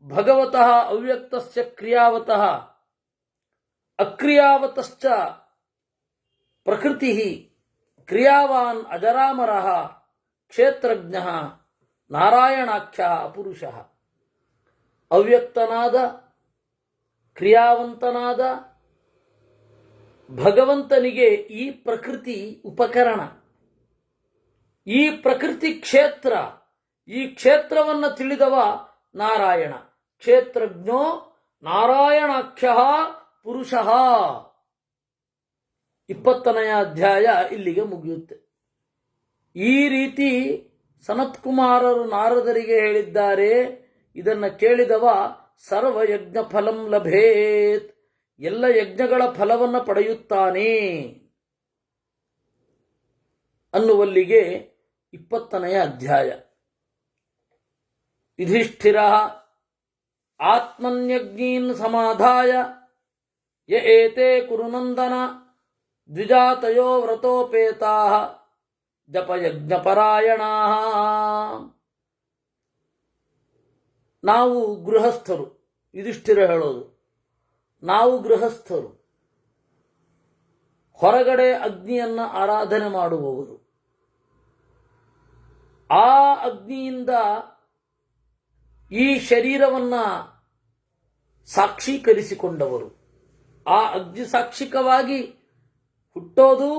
[SPEAKER 1] ಭಗವತಃ ಅವ್ಯಕ್ತಸ್ಯ ಕ್ರಿಯಾವತಃ ಅಕ್ರಿಯಾವತಶ್ಚ ಪ್ರಕೃತಿ ಕ್ರಿಯಾವಾನ್ ಅಜರಾಮರಃ ಕ್ಷೇತ್ರಜ್ಞಃ ನಾರಾಯಣಾಖ್ಯ ಅಪುರುಷಃ. ಅವ್ಯಕ್ತನಾದ ಕ್ರಿಯಾವಂತನಾದ ಭಗವಂತನಿಗೆ ಈ ಪ್ರಕೃತಿ ಉಪಕರಣ, ಈ ಪ್ರಕೃತಿ ಕ್ಷೇತ್ರ. ಈ ಕ್ಷೇತ್ರವನ್ನು ತಿಳಿದವ ನಾರಾಯಣ. ಕ್ಷೇತ್ರಜ್ಞೋ ನಾರಾಯಣಾಖ್ಯ ಪುರುಷಃ. 20ನೇ ಅಧ್ಯಾಯ ಇಲ್ಲಿಗೆ ಮುಗಿಯುತ್ತೆ. ಈ ರೀತಿ ಸನತ್ಕುಮಾರರು ನಾರದರಿಗೆ ಹೇಳಿದ್ದಾರೆ. ಇದನ್ನು ಕೇಳಿದವ ಸರ್ವಯಜ್ಞ ಫಲಂ ಲಭೇತ್, ಎಲ್ಲ ಯಜ್ಞಗಳ ಫಲವನ್ನು ಪಡೆಯುತ್ತಾನೆ ಅನ್ನುವಲ್ಲಿಗೆ 20ನೇ ಅಧ್ಯಾಯ. ಯುಧಿಷ್ಠಿರ ಆತ್ಮನ್ಯಜ್ಞೀನ್ ಸಮಾಧಾಯ ಯ ಏತೆ ಕುರುನಂದನ ದ್ವಿಜಾತಯೋ ವ್ರತೋಪೇತಾಃ ಜಪಯಜ್ಞಪರಾಯಣಾಃ. ನಾವು ಗೃಹಸ್ಥರು, ಯುಧಿಷ್ಠಿರ ಹೇಳೋದು, ನಾವು ಗೃಹಸ್ಥರು, ಹೊರಗಡೆ ಅಗ್ನಿಯನ್ನು ಆರಾಧನೆ ಮಾಡುವವರು. ಆ ಅಗ್ನಿಯಿಂದ ಈ ಶರೀರವನ್ನು ಸಾಕ್ಷೀಕರಿಸಿಕೊಂಡವರು. ಆ ಅಗ್ನಿ ಸಾಕ್ಷಿಕವಾಗಿ ಹುಟ್ಟೋದು,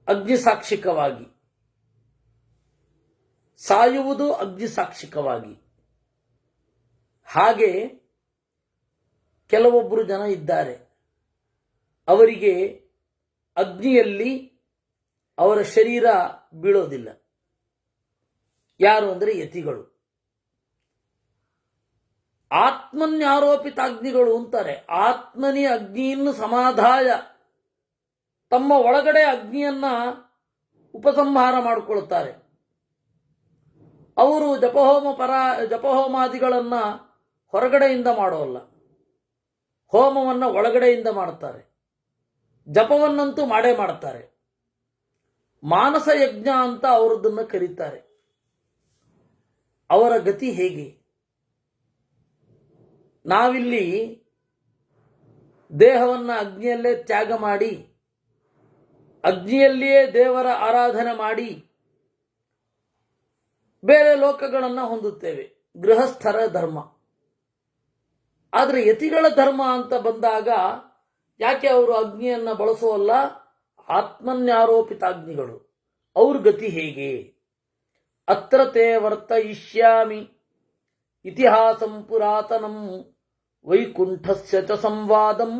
[SPEAKER 1] ಅಗ್ನಿ ಸಾಕ್ಷಿಕವಾಗಿ ಸಾಯುವುದು, ಅಗ್ನಿ ಸಾಕ್ಷಿಕವಾಗಿ. ಹಾಗೆ ಕೆಲವೊಬ್ಬರು ಜನ ಇದ್ದಾರೆ, ಅವರಿಗೆ ಅಗ್ನಿಯಲ್ಲಿ ಅವರ ಶರೀರ ಬೀಳೋದಿಲ್ಲ. ಯಾರು ಅಂದರೆ ಯತಿಗಳು. ಆತ್ಮನ್ಯಾರೋಪಿತಾಗ್ನಿಗಳು ಅಂತಾರೆ. ಆತ್ಮನಿ ಅಗ್ನಿಯನ್ನು ಸಮಾಧಾಯ, ತಮ್ಮ ಒಳಗಡೆ ಅಗ್ನಿಯನ್ನ ಉಪಸಂಹಾರ ಮಾಡಿಕೊಳ್ತಾರೆ. ಅವರು ಜಪಹೋಮಾದಿಗಳನ್ನು ಹೊರಗಡೆಯಿಂದ ಮಾಡೋಲ್ಲ, ಹೋಮವನ್ನು ಒಳಗಡೆಯಿಂದ ಮಾಡ್ತಾರೆ. ಜಪವನ್ನಂತೂ ಮಾಡೇ ಮಾಡ್ತಾರೆ. ಮಾನಸ ಯಜ್ಞ ಅಂತ ಅವರದನ್ನು ಕರೀತಾರೆ. ಅವರ ಗತಿ ಹೇಗೆ? ನಾವಿಲ್ಲಿ ದೇಹವನ್ನು ಅಗ್ನಿಯಲ್ಲೇ ತ್ಯಾಗ ಮಾಡಿ, ಅಗ್ನಿಯಲ್ಲಿಯೇ ದೇವರ ಆರಾಧನೆ ಮಾಡಿ ಬೇರೆ ಲೋಕಗಳನ್ನು ಹೊಂದುತ್ತೇವೆ, ಗೃಹಸ್ಥರ ಧರ್ಮ. ಆದರೆ ಯತಿಗಳ ಧರ್ಮ ಅಂತ ಬಂದಾಗ ಯಾಕೆ ಅವರು ಅಗ್ನಿಯನ್ನು ಬಳಸೋಲ್ಲ? ಆತ್ಮನ್ಯಾರೋಪಿತಾಗ್ನಿಗಳು. ಅವ್ರ ಗತಿ ಹೇಗೆ? ಅತ್ರ ತೇ ವರ್ತಯಿಷ್ಯಾಮಿ ಇತಿಹಾಸಂ ಪುರಾತನಂ ವೈಕುಂಠಸ್ಯ ಚ ಸಂವಾದಂ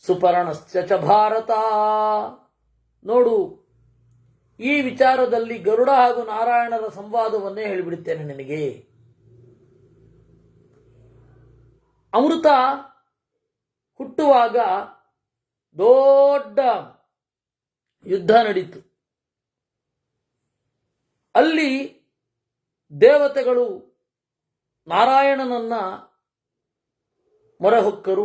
[SPEAKER 1] ಸುಪರ್ಣಸ್ಯ ಚ ಭಾರತ. ನೋಡು, ಈ ವಿಚಾರದಲ್ಲಿ ಗರುಡ ಹಾಗೂ ನಾರಾಯಣರ ಸಂವಾದವನ್ನೇ ಹೇಳಿಬಿಡುತ್ತೇನೆ ನಿನಗೆ. ಅಮೃತ ಹುಟ್ಟುವಾಗ ದೊಡ್ಡ ಯುದ್ಧ ನಡೀತು. ಅಲ್ಲಿ ದೇವತೆಗಳು ನಾರಾಯಣನನ್ನ ಮೊರೆ ಹೊಕ್ಕರು.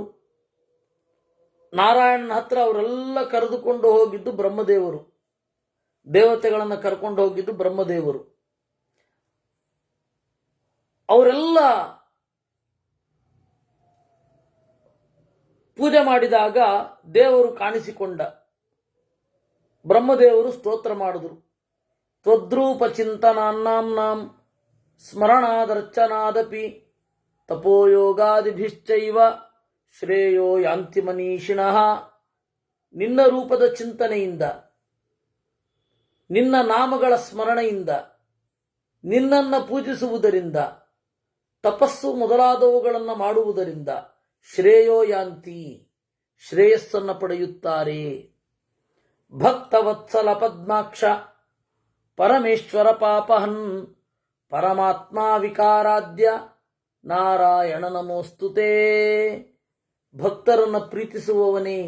[SPEAKER 1] ನಾರಾಯಣನ ಹತ್ರ ಅವರೆಲ್ಲ ಕರೆದುಕೊಂಡು ಹೋಗಿದ್ದು ಬ್ರಹ್ಮದೇವರು. ದೇವತೆಗಳನ್ನು ಕರ್ಕೊಂಡು ಹೋಗಿದ್ದು ಬ್ರಹ್ಮದೇವರು. ಅವರೆಲ್ಲ ಪೂಜೆ ಮಾಡಿದಾಗ ದೇವರು ಕಾಣಿಸಿಕೊಂಡ. ಬ್ರಹ್ಮದೇವರು ಸ್ತೋತ್ರ ಮಾಡಿದ್ರು. ತ್ವದ್ರೂಪ ಚಿಂತನಾನ್ನಾಂ ಸ್ಮರಣಾದರ್ಚನಾದಪಿ ತಪೋಯೋಗಾದಿಭಿಶ್ಚೈವ ಶ್ರೇಯೋ ಯಾಂತಿ ಮನೀಷಿಣಃ. ನಿನ್ನ ರೂಪದ ಚಿಂತನೆಯಿಂದ, ನಿನ್ನ ನಾಮಗಳ ಸ್ಮರಣೆಯಿಂದ, ನಿನ್ನನ್ನು ಪೂಜಿಸುವುದರಿಂದ, ತಪಸ್ಸು ಮೊದಲಾದವುಗಳನ್ನು ಮಾಡುವುದರಿಂದ ಶ್ರೇಯೋ ಯಾಂತಿ, ಶ್ರೇಯಸ್ಸನ್ನು ಪಡೆಯುತ್ತಾರೆ. ಭಕ್ತವತ್ಸಲ ಪದ್ಮಾಕ್ಷ ಪರಮೇಶ್ವರ ಪಾಪಹನ್ ಪರಮಾತ್ಮ ವಿಕಾರಾದ್ಯ ನಾರಾಯಣ ನಮೋಸ್ತುತೇ. ಭಕ್ತರನ್ನು ಪ್ರೀತಿಸುವವನೇ,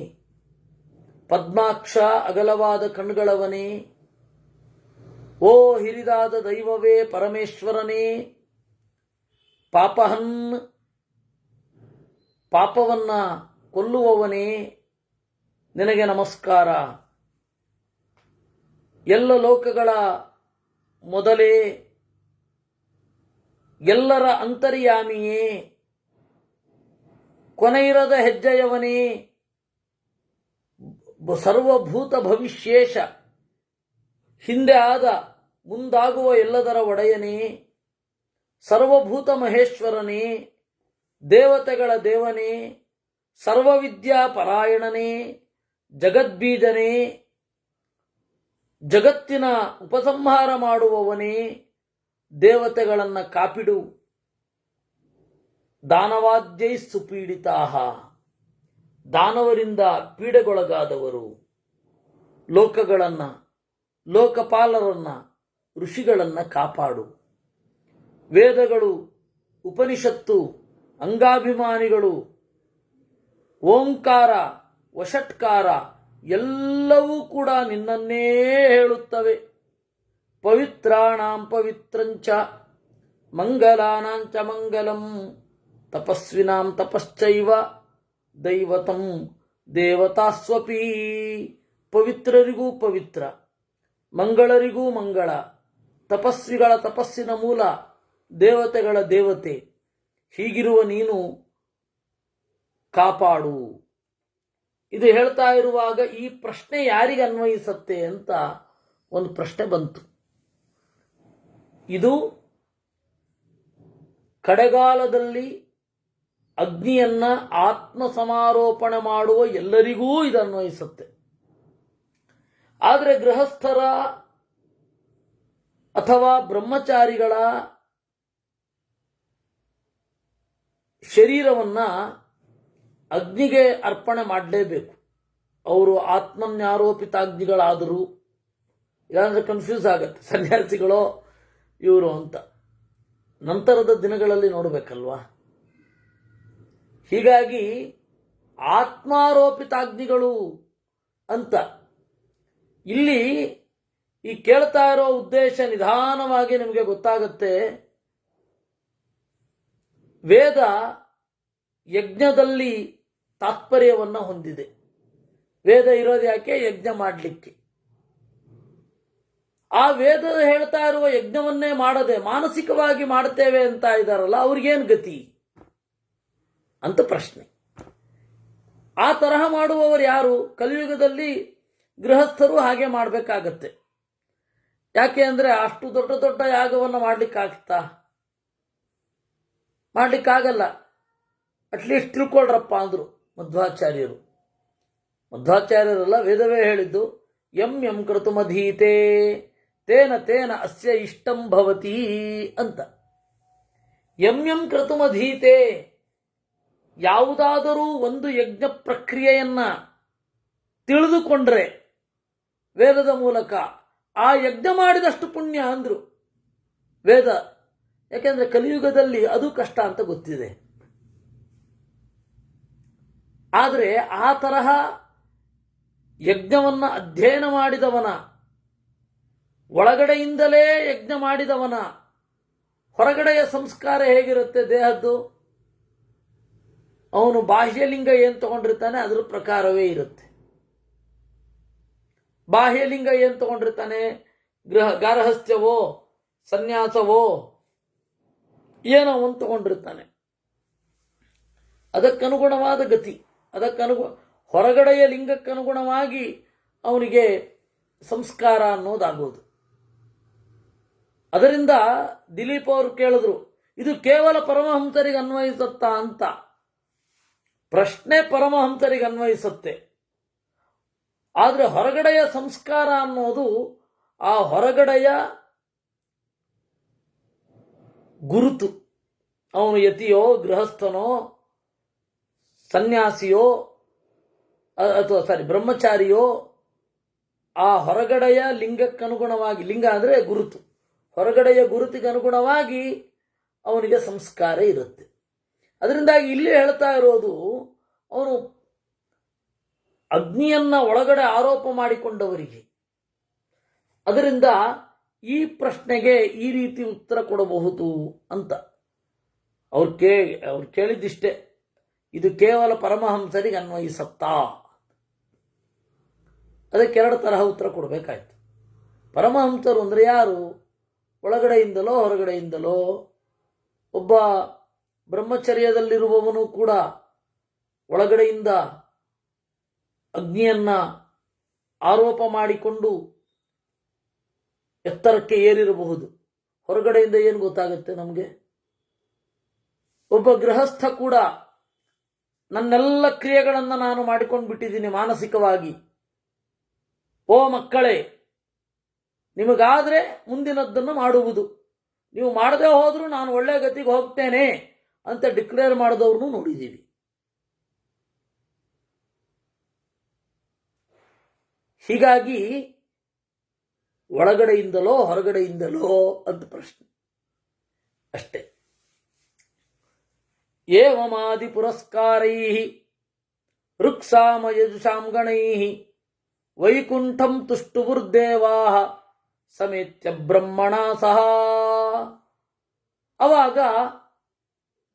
[SPEAKER 1] ಪದ್ಮಾಕ್ಷ ಅಗಲವಾದ ಕಣ್ಗಳವನೇ, ಓ ಹಿರಿದಾದ ದೈವವೇ ಪರಮೇಶ್ವರನೇ, ಪಾಪಹನ್ ಪಾಪವನ್ನ ಕೊಲ್ಲುವವನೇ, ನಿನಗೆ ನಮಸ್ಕಾರ. ಎಲ್ಲ ಲೋಕಗಳ ಮೊದಲೇ, ಎಲ್ಲರ ಅಂತರ್ಯಾಮಿಯೇ, ಕೊನೆಯಿರದ ಹೆಜ್ಜೆಯವನೇ, ಸರ್ವಭೂತ ಭವಿಷ್ಯೇಶ, ಹಿಂದೆ ಆದ ಮುಂದಾಗುವ ಎಲ್ಲದರ ಒಡೆಯನೇ, ಸರ್ವಭೂತ ಮಹೇಶ್ವರನೇ, ದೇವತೆಗಳ ದೇವನೇ, ಸರ್ವವಿದ್ಯಾ ಪರಾಯಣನೇ, ಜಗದ್ಬೀಜನೇ, ಜಗತ್ತಿನ ಉಪಸಂಹಾರ ಮಾಡುವವನೇ, ದೇವತೆಗಳನ್ನು ಕಾಪಿಡು. ದಾನವಾದ್ಯೈ ಸುಪೀಡಿತಾಹ, ದಾನವರಿಂದ ಪೀಡೆಗೊಳಗಾದವರು, ಲೋಕಗಳನ್ನು, ಲೋಕಪಾಲರನ್ನ, ಋಷಿಗಳನ್ನು ಕಾಪಾಡು. ವೇದಗಳು, ಉಪನಿಷತ್ತು, ಅಂಗಾಭಿಮಾನಿಗಳು, ಓಂಕಾರ, ವಷಟ್ಕಾರ ಎಲ್ಲವೂ ಕೂಡ ನಿನ್ನನ್ನೇ ಹೇಳುತ್ತವೆ. ಪವಿತ್ರಾಣಾಂ ಪವಿತ್ರಂಚ ಮಂಗಲಾನಾಂಚ ಮಂಗಲಂ ತಪಸ್ವಿನಾಂ ತಪಶ್ಚೈವ ದೈವತಂ ದೇವತಾಸ್ವಪಿ. ಪವಿತ್ರರಿಗೂ ಪವಿತ್ರ, ಮಂಗಳರಿಗೂ ಮಂಗಳ, ತಪಸ್ವಿಗಳ ತಪಸ್ಸಿನ ಮೂಲ, ದೇವತೆಗಳ ದೇವತೆ. ಹೀಗಿರುವ ನೀನು ಕಾಪಾಡು. ಇದು ಹೇಳ್ತಾ ಇರುವಾಗ ಈ ಪ್ರಶ್ನೆ ಯಾರಿಗೆ ಅನ್ವಯಿಸತ್ತೆ ಅಂತ ಒಂದು ಪ್ರಶ್ನೆ ಬಂತು. ಇದು ಕಡೆಗಾಲದಲ್ಲಿ ಅಗ್ನಿಯನ್ನ ಆತ್ಮ ಸಮಾರೋಪಣೆ ಮಾಡುವ ಎಲ್ಲರಿಗೂ ಇದು ಅನ್ವಯಿಸುತ್ತೆ. ಆದರೆ ಗೃಹಸ್ಥರ ಅಥವಾ ಬ್ರಹ್ಮಚಾರಿಗಳ ಶರೀರವನ್ನ ಅಗ್ನಿಗೆ ಅರ್ಪಣೆ ಮಾಡಲೇಬೇಕು. ಅವರು ಆತ್ಮನ್ಯಾರೋಪಿತಾಗ್ನಿಗಳಾದರೂ, ಇಲ್ಲಾಂದ್ರೆ ಕನ್ಫ್ಯೂಸ್ ಆಗತ್ತೆ, ಸನ್ಯಾಸಿಗಳೋ ಇವರು ಅಂತ ನಂತರದ ದಿನಗಳಲ್ಲಿ ನೋಡಬೇಕಲ್ವಾ. ಹೀಗಾಗಿ ಆತ್ಮಾರೋಪಿತಾಗ್ನಿಗಳು ಅಂತ ಇಲ್ಲಿ ಈ ಕೇಳ್ತಾ ಇರೋ ಉದ್ದೇಶ ನಿಧಾನವಾಗಿ ನಿಮಗೆ ಗೊತ್ತಾಗುತ್ತೆ. ವೇದ ಯಜ್ಞದಲ್ಲಿ ತಾತ್ಪರ್ಯವನ್ನು ಹೊಂದಿದೆ. ವೇದ ಇರೋದು ಯಾಕೆ? ಯಜ್ಞ ಮಾಡಲಿಕ್ಕೆ. ಆ ವೇದ ಹೇಳ್ತಾ ಇರುವ ಯಜ್ಞವನ್ನೇ ಮಾಡದೆ ಮಾನಸಿಕವಾಗಿ ಮಾಡ್ತೇವೆ ಅಂತ ಇದ್ದಾರಲ್ಲ, ಅವ್ರಿಗೇನು ಗತಿ ಅಂತ ಪ್ರಶ್ನೆ. ಆ ತರಹ ಮಾಡುವವರು ಯಾರು? ಕಲಿಯುಗದಲ್ಲಿ ಗೃಹಸ್ಥರು ಹಾಗೆ ಮಾಡಬೇಕಾಗತ್ತೆ. ಯಾಕೆ ಅಂದರೆ ಅಷ್ಟು ದೊಡ್ಡ ದೊಡ್ಡ ಯಾಗವನ್ನು ಮಾಡಲಿಕ್ಕಾಗ್ತಾ? ಮಾಡಲಿಕ್ಕಾಗಲ್ಲ. ಅಟ್ಲೀಸ್ಟ್ ತಿಳ್ಕೊಳ್ರಪ್ಪ ಅಂದರು ಮಧ್ವಾಚಾರ್ಯರು. ಮಧ್ವಾಚಾರ್ಯರಲ್ಲ, ವೇದವೇ ಹೇಳಿದ್ದು, ಯಂ ಯಂ ಕೃತುಮಧೀತೆ ತೇನ ತೇನ ಅಸ್ಯ ಇಷ್ಟಂ ಭವತಿ ಅಂತ. ಯಂ ಯಂ ಕೃತುಮಧೀತೆ, ಯಾವುದಾದರೂ ಒಂದು ಯಜ್ಞ ಪ್ರಕ್ರಿಯೆಯನ್ನ ತಿಳಿದುಕೊಂಡ್ರೆ ವೇದದ ಮೂಲಕ ಆ ಯಜ್ಞ ಮಾಡಿದಷ್ಟು ಪುಣ್ಯ ಅಂದ್ರು ವೇದ. ಯಾಕೆಂದ್ರೆ ಕಲಿಯುಗದಲ್ಲಿ ಅದು ಕಷ್ಟ ಅಂತ ಗೊತ್ತಿದೆ. ಆದರೆ ಆ ತರಹ ಯಜ್ಞವನ್ನ ಅಧ್ಯಯನ ಮಾಡಿದವನ, ಒಳಗಡೆಯಿಂದಲೇ ಯಜ್ಞ ಮಾಡಿದವನ ಹೊರಗಡೆಯ ಸಂಸ್ಕಾರ ಹೇಗಿರುತ್ತೆ ದೇಹದ್ದು? ಅವನು ಬಾಹ್ಯಲಿಂಗ ಏನು ತಗೊಂಡಿರ್ತಾನೆ ಅದರ ಪ್ರಕಾರವೇ ಇರುತ್ತೆ. ಬಾಹ್ಯಲಿಂಗ ಏನು ತಗೊಂಡಿರ್ತಾನೆ, ಗಾರ್ಹಸ್ಥ್ಯವೋ ಸನ್ಯಾಸವೋ ಏನೋ ಒಂದು ತಗೊಂಡಿರ್ತಾನೆ, ಅದಕ್ಕನುಗುಣವಾದ ಗತಿ, ಹೊರಗಡೆಯ ಲಿಂಗಕ್ಕನುಗುಣವಾಗಿ ಅವನಿಗೆ ಸಂಸ್ಕಾರ ಅನ್ನೋದಾಗೋದು. ಅದರಿಂದ ದಿಲೀಪ್ ಅವರು ಕೇಳಿದ್ರು, ಇದು ಕೇವಲ ಪರಮಹಂಸರಿಗೆ ಅನ್ವಯಿಸುತ್ತಾ ಅಂತ. ಪ್ರಶ್ನೆ ಪರಮಹಂಸರಿಗೆ ಅನ್ವಯಿಸುತ್ತೆ, ಆದರೆ ಹೊರಗಡೆಯ ಸಂಸ್ಕಾರ ಅನ್ನೋದು ಆ ಹೊರಗಡೆಯ ಗುರುತು. ಅವನು ಯತಿಯೋ, ಗೃಹಸ್ಥನೋ, ಸನ್ಯಾಸಿಯೋ, ಅಥವಾ ಬ್ರಹ್ಮಚಾರಿಯೋ, ಆ ಹೊರಗಡೆಯ ಲಿಂಗಕ್ಕನುಗುಣವಾಗಿ, ಲಿಂಗ ಅಂದರೆ ಗುರುತು, ಹೊರಗಡೆಯ ಗುರುತಿಗೆ ಅನುಗುಣವಾಗಿ ಅವನಿಗೆ ಸಂಸ್ಕಾರ ಇರುತ್ತೆ. ಅದರಿಂದಾಗಿ ಇಲ್ಲಿ ಹೇಳ್ತಾ ಇರೋದು, ಅವನು ಅಗ್ನಿಯನ್ನ ಒಳಗಡೆ ಆರೋಪ ಮಾಡಿಕೊಂಡವರಿಗೆ. ಅದರಿಂದ ಈ ಪ್ರಶ್ನೆಗೆ ಈ ರೀತಿ ಉತ್ತರ ಕೊಡಬಹುದು ಅಂತ. ಅವ್ರು ಕೇಳಿದ್ದಿಷ್ಟೇ, ಇದು ಕೇವಲ ಪರಮಹಂಸರಿಗೆ ಅನ್ವಯಿಸತ್ತಾ? ಅದಕ್ಕೆ ಎರಡು ತರಹ ಉತ್ತರ ಕೊಡಬೇಕಾಯ್ತು. ಪರಮಹಂಸರು ಅಂದರೆ ಯಾರು? ಒಳಗಡೆಯಿಂದಲೋ ಹೊರಗಡೆಯಿಂದಲೋ. ಒಬ್ಬ ಬ್ರಹ್ಮಚರ್ಯದಲ್ಲಿರುವವನು ಕೂಡ ಒಳಗಡೆಯಿಂದ ಅಗ್ನಿಯನ್ನ ಆರೋಪ ಮಾಡಿಕೊಂಡು ಎತ್ತರಕ್ಕೆ ಏರಿರಬಹುದು. ಹೊರಗಡೆಯಿಂದ ಏನು ಗೊತ್ತಾಗುತ್ತೆ ನಮಗೆ? ಒಬ್ಬ ಗೃಹಸ್ಥ ಕೂಡ ನನ್ನೆಲ್ಲ ಕ್ರಿಯೆಗಳನ್ನು ನಾನು ಮಾಡಿಕೊಂಡು ಬಿಟ್ಟಿದ್ದೀನಿ ಮಾನಸಿಕವಾಗಿ. ಓ ಮಕ್ಕಳೇ, ನಿಮಗಾದರೆ ಮುಂದಿನದ್ದನ್ನು ಮಾಡುವುದು, ನೀವು ಮಾಡದೆ ಹೋದರೂ ನಾನು ಒಳ್ಳೆಯ ಗತಿಗೆ ಹೋಗ್ತೇನೆ ಅಂತ ಡಿಕ್ಲೇರ್ ಮಾಡಿದವ್ರನ್ನೂ ನೋಡಿದ್ದೀವಿ. ಹೀಗಾಗಿ ಒಳಗಡೆಯಿಂದಲೋ ಹೊರಗಡೆಯಿಂದಲೋ ಅಂತ ಪ್ರಶ್ನೆ ಅಷ್ಟೇ. ಏವಮಾದಿ ಪುರಸ್ಕಾರೈ ಋಕ್ಸಾಮ ಯಜುಷಾಂ ಗಣೈ ವೈಕುಂಠಂ ತುಷ್ಟುಬುರ್ದೇವಾ ಸಮೇತ್ಯ ಬ್ರಹ್ಮಣ ಸಹ. ಅವಾಗ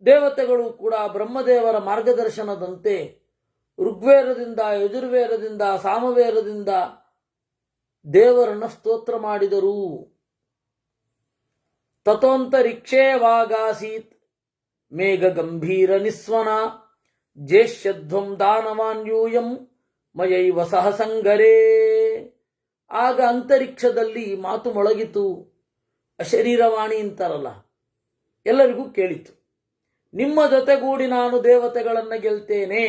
[SPEAKER 1] ದೇವತೆಗಳು ಕೂಡ ಬ್ರಹ್ಮದೇವರ ಮಾರ್ಗದರ್ಶನದಂತೆ ಋಗ್ವೇದದಿಂದ, ಯಜುರ್ವೇದದಿಂದ, ಸಾಮವೇದದಿಂದ ದೇವರನ್ನು ಸ್ತೋತ್ರ ಮಾಡಿದರು. ತತೋಂತರಿಕ್ಷೇ ವಾಗಾಸೀತ್ ಮೇಘ ಗಂಭೀರ ನಿಸ್ವನ ಜೇಷ್ಯಧ್ವಂ ದಾನವಾನ್ಯೂಯಂ ಮಯೈವ ಸಹ ಸಂಗರೇ. ಆಗ ಅಂತರಿಕ್ಷದಲ್ಲಿ ಮಾತು ಮೊಳಗಿತು. ಅಶರೀರವಾಣಿ ಅಂತಾರಲ್ಲ, ಎಲ್ಲರಿಗೂ ಕೇಳಿತು. ನಿಮ್ಮ ಜೊತೆಗೂಡಿ ನಾನು ದೇವತೆಗಳನ್ನು ಗೆಲ್ತೇನೆ,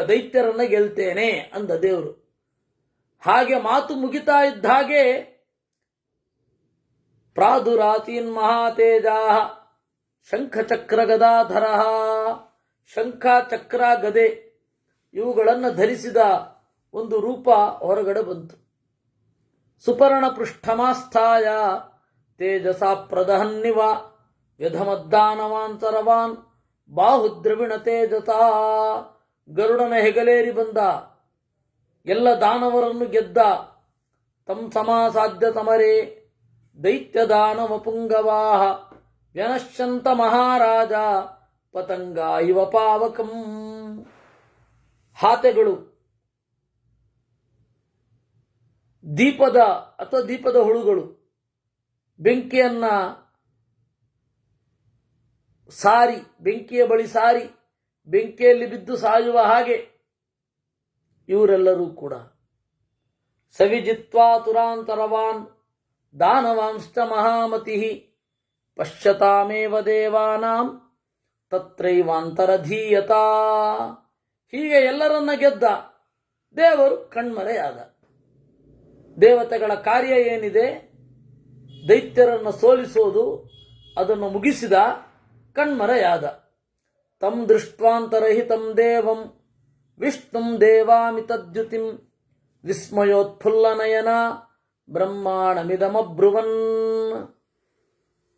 [SPEAKER 1] ದೈತ್ಯರನ್ನ ಗೆಲ್ತೇನೆ ಅಂದ ದೇವರು. ಹಾಗೆ ಮಾತು ಮುಗಿತಾ ಇದ್ದ ಹಾಗೆ ಪ್ರಾದುರಾತೀನ್ ಮಹಾತೇಜಾ ಶಂಖಚಕ್ರ ಗದಾಧರ, ಶಂಖ, ಚಕ್ರ, ಗದೆ ಇವುಗಳನ್ನು ಧರಿಸಿದ ಒಂದು ರೂಪ ಹೊರಗಡೆ ಬಂತು. ಸುಪರ್ಣ ಪೃಷ್ಠಮಾಸ್ಥಾಯ ತೇಜಸಾ ಪ್ರದಹನ್ನಿವ ವ್ಯಧಮದ್ದಾನವಾಂತರವಾನ್ ಬಾಹುದ್ರವಿಣ ತೇಜಸಾ. ಗರುಡನ ಹೆಗಲೇರಿ ಬಂದ, ಎಲ್ಲ ದಾನವರನ್ನು ಗೆದ್ದ. ತಂ ಸಮಾಸಾಧ್ಯ ಸಮರೇ ದೈತ್ಯ ದಾನವ ಪುಂಗವಾಹ ವ್ಯನಶ್ಯಂತ ಮಹಾರಾಜ ಪತಂಗ ಇವ ಪಾವಕಂ. ಹಾತೆಗಳು ದೀಪದ ಹುಳುಗಳು ಬೆಂಕಿಯನ್ನ ಸಾರಿ, ಬೆಂಕಿಯ ಬಳಿ ಸಾರಿ ಬೆಂಕಿಯಲ್ಲಿ ಬಿದ್ದು ಸಾಯುವ ಹಾಗೆ ಇವರೆಲ್ಲರೂ ಕೂಡ ಸವಿಜಿತ್ವಾ ತುರಾಂತರವಾನ್ ದಾನವಾಂಶ್ಚ ಮಹಾಮತಿ ಪಶ್ಯತಾಮೇವ ದೇವಾನಾಂ ತತ್ರೈವಾಂತರಧೀಯತಾ. ಹೀಗೆ ಎಲ್ಲರನ್ನ ಗೆದ್ದ ದೇವರು ಕಣ್ಮರೆಯಾದ. ದೇವತೆಗಳ ಕಾರ್ಯ ಏನಿದೆ, ದೈತ್ಯರನ್ನು ಸೋಲಿಸೋದು, ಅದನ್ನು ಮುಗಿಸಿದ, ಕಣ್ಮರೆಯಾದ. ತಂ ದೃಷ್ಟ್ವಾಂತರಹಿತಂ ದೇವಂ ವಿಷ್ಣುಂ ದೇವಾಮಿತದ್ಯುತಿಂ ವಿಸ್ಮಯೋತ್ಫುಲ್ಲನಯನ ಬ್ರಹ್ಮಾಣಮಿದಮಬ್ರುವನ್.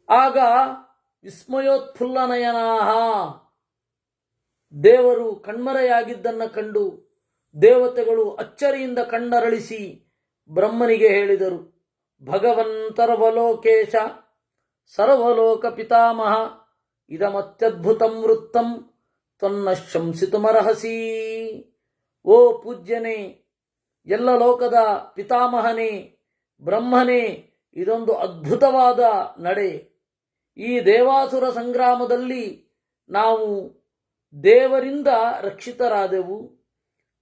[SPEAKER 1] ಆಗ ವಿಸ್ಮಯೋತ್ಫುಲ್ಲನಯನಾಹ, ದೇವರು ಕಣ್ಮರೆಯಾಗಿದ್ದನ್ನು ಕಂಡು ದೇವತೆಗಳು ಅಚ್ಚರಿಯಿಂದ ಕಣ್ಣರಳಿಸಿ ಬ್ರಹ್ಮನಿಗೆ ಹೇಳಿದರು, ಭಗವಂತರ್ವಲೋಕೇಶ ಸರ್ವಲೋಕ ಪಿತಾಮಹ ಇದಮತ್ಯದ್ಭುತಂ ವೃತ್ತಂ ತನ್ನ ಶಂಸಿತುಮರ್ಹಸಿ. ಓ ಪೂಜ್ಯನೇ, ಎಲ್ಲ ಲೋಕದ ಪಿತಾಮಹನೇ, ಬ್ರಹ್ಮನೇ, ಇದೊಂದು ಅದ್ಭುತವಾದ ನಡೆ. ಈ ದೇವಾಸುರ ಸಂಗ್ರಾಮದಲ್ಲಿ ನಾವು ದೇವರಿಂದ ರಕ್ಷಿತರಾದೆವು.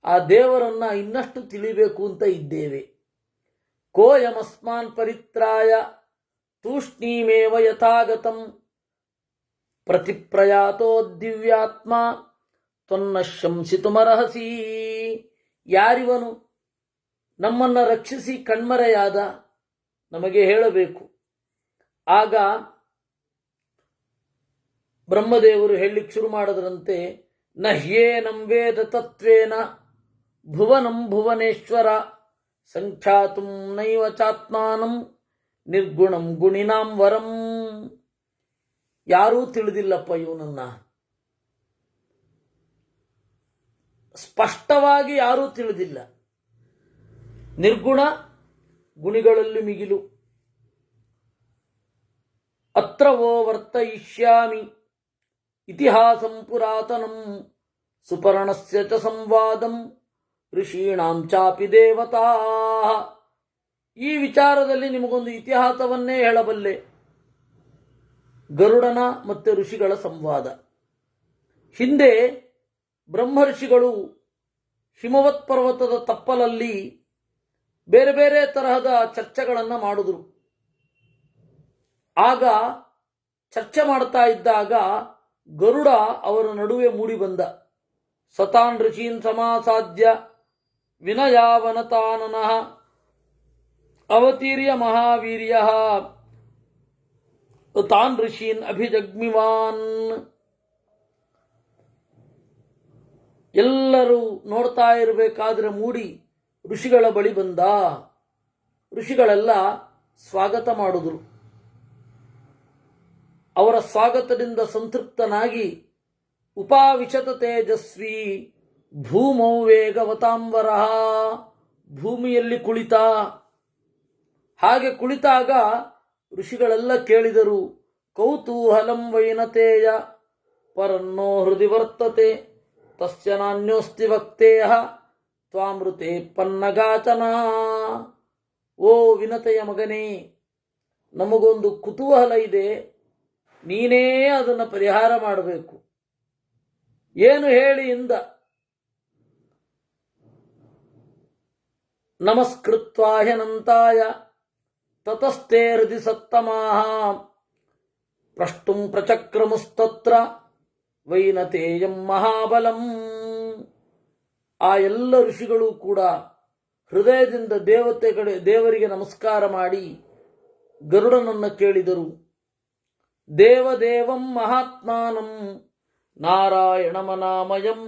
[SPEAKER 1] ಆ ದೇವರನ್ನು ಇನ್ನಷ್ಟು ತಿಳಿಬೇಕು ಅಂತ ಇದ್ದೇವೆ. ಕೋಯಮಸ್ಮಾನ್ ಪರಿತ್ರಾಯ ತೂಷ್ಣೀಮೇವ ಯಥಾಗತಂ ಪ್ರತಿಪ್ರಯಾತೋ ದಿವ್ಯಾತ್ಮ ತ್ವನ್ನ ಶಂಸಿತುಮರ್ಹಸಿ. ಯಾರಿವನು ನಮ್ಮನ್ನು ರಕ್ಷಿಸಿ ಕಣ್ಮರೆಯಾದ, ನಮಗೆ ಹೇಳಬೇಕು. ಆಗ ಬ್ರಹ್ಮದೇವರು ಹೇಳಲಿಕ್ಕೆ ಶುರು ಮಾಡಿದ್ರಂತೆ, ನಹ್ಯೇನಂ ವೇದ ತತ್ವೇನ ಭುವನಂ ಭುವನೇಶ್ವರ ಸಂಖ್ಯಾತುಂ ನೈವ ಚಾತ್ಮಾನಂ ನಿರ್ಗುಣಂ ಗುಣಿನಾಂ ವರಂ. ಯಾರೂ ತಿಳಿದಿಲ್ಲಪ್ಪ ಇವನನ್ನ, ಸ್ಪಷ್ಟವಾಗಿ ಯಾರೂ ತಿಳಿದಿಲ್ಲ. ನಿರ್ಗುಣ, ಗುಣಿಗಳಲ್ಲಿ ಮಿಗಿಲು. ಅತ್ರ ವೋ ವರ್ತಯಿಷ್ಯಾಮಿ ಇತಿಹಾಸಂ ಪುರಾತನಂ ಸುಪರ್ಣಸ್ಯ ಚ ಸಂವಾದಂ ಋಷೀಣಾಂ ಚಾಪಿ ದೇವತಾ. ಈ ವಿಚಾರದಲ್ಲಿ ನಿಮಗೊಂದು ಇತಿಹಾಸವನ್ನೇ ಹೇಳಬಲ್ಲೆ. ಗರುಡನ ಮತ್ತು ಋಷಿಗಳ ಸಂವಾದ. ಹಿಂದೆ ಬ್ರಹ್ಮರ್ಷಿಗಳು ಹಿಮವತ್ ಪರ್ವತದ ತಪ್ಪಲಲ್ಲಿ ಬೇರೆ ಬೇರೆ ತರಹದ ಚರ್ಚೆಗಳನ್ನು ಮಾಡಿದ್ರು. ಆಗ ಚರ್ಚೆ ಮಾಡ್ತಾ ಇದ್ದಾಗ ಗರುಡ ಅವರ ನಡುವೆ ಮೂಡಿ ಬಂದ. ಸತಾನ್ ಋಷೀನ್ ಸಮಾಸಾದ್ಯ ವಿನಯಾವನತಾನನಃ ಅವತೀರ್ಯ ಮಹಾವೀರ್ಯ ತಾನ್ ಋಷೀನ್ ಅಭಿಜಗ್ಮಿವಾನ್. ಎಲ್ಲರೂ ನೋಡ್ತಾ ಇರಬೇಕಾದ್ರೆ ಮೂಡಿ ಋಷಿಗಳ ಬಳಿ ಬಂದ. ಋಷಿಗಳೆಲ್ಲ ಸ್ವಾಗತ ಮಾಡಿದ್ರು. ಅವರ ಸ್ವಾಗತದಿಂದ ಸಂತೃಪ್ತನಾಗಿ ಉಪಾವಿಶತ ತೇಜಸ್ವಿ ಭೂಮೌ ವೇಗವತಾಂಬರ, ಭೂಮಿಯಲ್ಲಿ ಕುಳಿತ. ಹಾಗೆ ಕುಳಿತಾಗ ಋಷಿಗಳೆಲ್ಲ ಕೇಳಿದರು, ಕೌತೂಹಲಂ ವೈನತೇಯ ಪರನ್ನೋ ಹೃದಿ ವರ್ತತೆ ತಸ್ಯ ನಾನ್ಯೋಸ್ತಿ ವಕ್ತೇಯ ತ್ವಾಮೃತೆ ಪನ್ನಗಾಚನ. ಓ ವಿನತೆಯ ಮಗನೇ, ನಮಗೊಂದು ಕುತೂಹಲ ಇದೆ, ನೀನೇ ಅದನ್ನು ಪರಿಹಾರ ಮಾಡಬೇಕು. ಏನು ಹೇಳಿ ಇಂದ. ನಮಸ್ಕೃತ್ವಾಹ್ಯನಂತಾಯ ತತಸ್ಥೇ ಹೃದಿ ಸತ್ತಮಾಹ ಪ್ರಷ್ಟುಂ ಪ್ರಚಕ್ರಮುಸ್ತತ್ರ ವೈನತೇಯಂ ಮಹಾಬಲಂ. ಆ ಎಲ್ಲ ಋಷಿಗಳು ಕೂಡ ಹೃದಯದಿಂದ ದೇವರಿಗೆ ನಮಸ್ಕಾರ ಮಾಡಿ ಗರುಡನನ್ನು ಕೇಳಿದರು. ದೇವದೇವಂ ಮಹಾತ್ಮಾನಂ ನಾರಾಯಣಮನಾಮಯಂ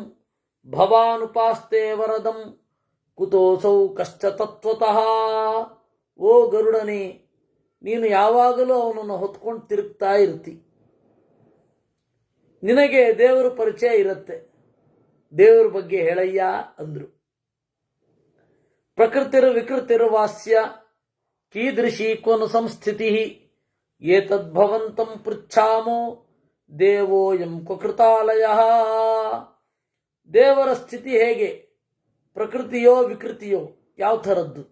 [SPEAKER 1] ಭವಾನುಪಾಸ್ತೆ ವರದಂ ಕುತೋಸೌ ಕಶ್ಚ ತತ್ವತಃ. ಓ ಗರುಡನೇ, ನೀನು ಯಾವಾಗಲೂ ಅವನನ್ನು ಹೊತ್ಕೊಂಡು ತಿರುಗ್ತಾ ಇರ್ತಿ. ನಿನಗೆ ದೇವರ ಪರಿಚಯ ಇರುತ್ತೆ, ದೇವರ ಬಗ್ಗೆ ಹೇಳಯ್ಯ ಅಂದ್ರು. ಪ್ರಕೃತಿರ್ ವಿಕೃತಿರ್ ವಾಸ್ಯ ಕೀದೃಶಿ ಕ್ವನು ಸಂಸ್ಥಿತಿ ಏತದ್ಭವಂತಂ ಪೃಚ್ಛಾಮೋ ದೇವೋಯಂ ಕೃತಾಲಯ. ದೇವರ ಸ್ಥಿತಿ ಹೇಗೆ, ಪ್ರಕೃತಿಯೋ ವಿಕೃತಿಯೋ, ಯಾವ ಥರದ್ದು?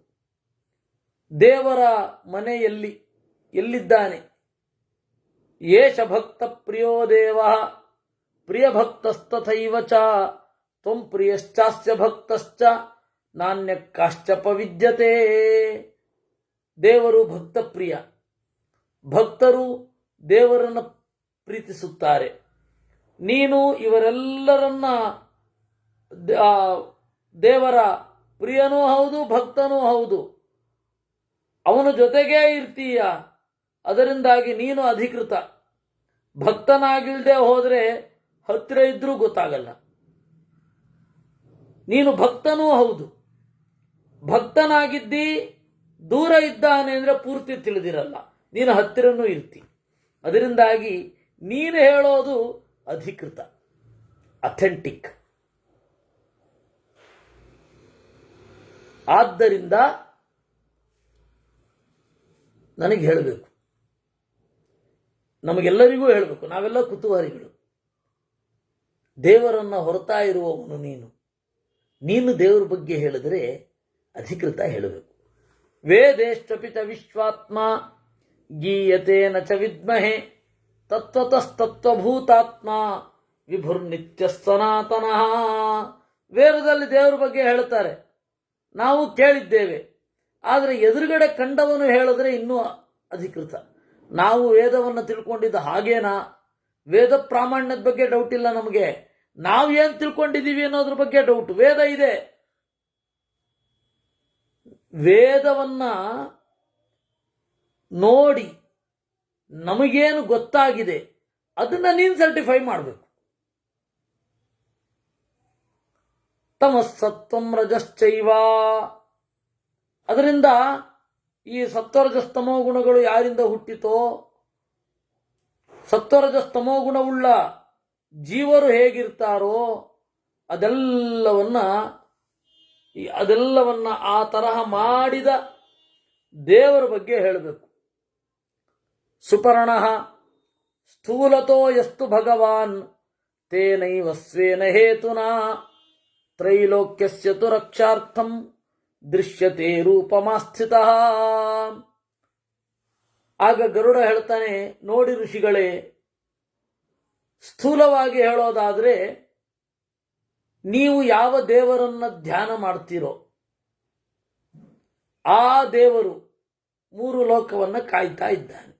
[SPEAKER 1] ದೇವರ ಮನೆಯಲ್ಲಿ ಎಲ್ಲಿದ್ದಾನೆ? ಏಷ ಭಕ್ತ ಪ್ರಿಯೋ ದೇವ ಪ್ರಿಯಭಕ್ತಸ್ತಥೈವ ಚ ತ್ವಂ ಪ್ರಿಯಶ್ಚಾಸ್ಯ ಭಕ್ತಶ್ಚ ನಾಣ್ಯ ಕಾಶ್ಚಪ ವಿದ್ಯತೆ. ದೇವರು ಭಕ್ತ ಪ್ರಿಯ, ಭಕ್ತರು ದೇವರನ್ನು ಪ್ರೀತಿಸುತ್ತಾರೆ. ನೀನು ಇವರೆಲ್ಲರನ್ನ ದೇವರ ಪ್ರಿಯನೂ ಹೌದು, ಭಕ್ತನೂ ಹೌದು, ಅವನ ಜೊತೆಗೇ ಇರ್ತೀಯ. ಅದರಿಂದಾಗಿ ನೀನು ಅಧಿಕೃತ. ಭಕ್ತನಾಗಿಲ್ಲದೆ ಹೋದರೆ ಹತ್ತಿರ ಇದ್ರೂ ಗೊತ್ತಾಗಲ್ಲ. ನೀನು ಭಕ್ತನೂ ಹೌದು, ಭಕ್ತನಾಗಿದ್ದಿ, ದೂರ ಇದ್ದಾನೆ ಅಂದರೆ ಪೂರ್ತಿ ತಿಳಿದಿರಲ್ಲ, ನೀನು ಹತ್ತಿರನೂ ಇರ್ತಿ. ಅದರಿಂದಾಗಿ ನೀನು ಹೇಳೋದು ಅಧಿಕೃತ, ಅಥೆಂಟಿಕ್. ಆದ್ದರಿಂದ ನನಗೆ ಹೇಳಬೇಕು, ನಮಗೆಲ್ಲರಿಗೂ ಹೇಳಬೇಕು. ನಾವೆಲ್ಲ ಕುತೂಹಲಿಗಳು. ದೇವರನ್ನು ಹೊರತಾ ಇರುವವನು ನೀನು ದೇವರ ಬಗ್ಗೆ ಹೇಳಿದರೆ ಅಧಿಕೃತ ಹೇಳಬೇಕು. ವೇದೇಶ್ಚಪಿ ಚ ವಿಶ್ವಾತ್ಮ ಗೀಯತೆ ನ ಚ ವಿದ್ಮಹೆ ತತ್ವತಸ್ತತ್ವಭೂತಾತ್ಮ ವಿಭುರ್ನಿತ್ಯ ಸನಾತನಃ. ವೇದದಲ್ಲಿ ದೇವರ ಬಗ್ಗೆ ಹೇಳ್ತಾರೆ, ನಾವು ಕೇಳಿದ್ದೇವೆ. ಆದರೆ ಎದುರುಗಡೆ ಕಂಡವನು ಹೇಳಿದ್ರೆ ಇನ್ನೂ ಅಧಿಕೃತ. ನಾವು ವೇದವನ್ನು ತಿಳ್ಕೊಂಡಿದ್ದ ಹಾಗೇನಾ? ವೇದ ಪ್ರಾಮಾಣ್ಯದ ಬಗ್ಗೆ ಡೌಟ್ ಇಲ್ಲ ನಮಗೆ. ನಾವು ಏನು ತಿಳ್ಕೊಂಡಿದ್ದೀವಿ ಅನ್ನೋದ್ರ ಬಗ್ಗೆ ಡೌಟ್. ವೇದ ಇದೆ, ವೇದವನ್ನ ನೋಡಿ ನಮಗೇನು ಗೊತ್ತಾಗಿದೆ ಅದನ್ನ ನೀನು ಸರ್ಟಿಫೈ ಮಾಡಬೇಕು. ತಮಸ್ಸತ್ವಂ ರಜಶ್ಚೈವ. ಅದರಿಂದ ಈ ಸತ್ವರಜಸ್ತಮೋ ಗುಣಗಳು ಯಾರಿಂದ ಹುಟ್ಟಿತೋ, ಸತ್ವರಜಸ್ತಮೋ ಗುಣವುಳ್ಳ ಜೀವರು ಹೇಗಿರ್ತಾರೋ ಅದೆಲ್ಲವನ್ನ ಆ ತರಹ ಮಾಡಿದ ದೇವರ ಬಗ್ಗೆ ಹೇಳಬೇಕು. ಸುಪರ್ಣಃ ಸ್ಥೂಲತೋ ಯಸ್ತು ಭಗವಾನ್ ತೇನೈವ ಸ್ವೇನ ಹೇತುನಾ ತ್ರೈಲೋಕ್ಯಸ್ಯ ತು ರಕ್ಷಾರ್ಥಂ ದೃಶ್ಯತೆ ರೂಪಮಾಸ್ಥಿತಃ. ಆಗ ಗರುಡ ಹೇಳ್ತಾನೆ, ನೋಡಿ ಋಷಿಗಳೇ, ಸ್ಥೂಲವಾಗಿ ಹೇಳೋದಾದ್ರೆ ನೀವು ಯಾವ ದೇವರನ್ನ ಧ್ಯಾನ ಮಾಡ್ತೀರೋ ಆ ದೇವರು 3 ಲೋಕವನ್ನ ಕಾಯ್ತಾ ಇದ್ದಾನೆ.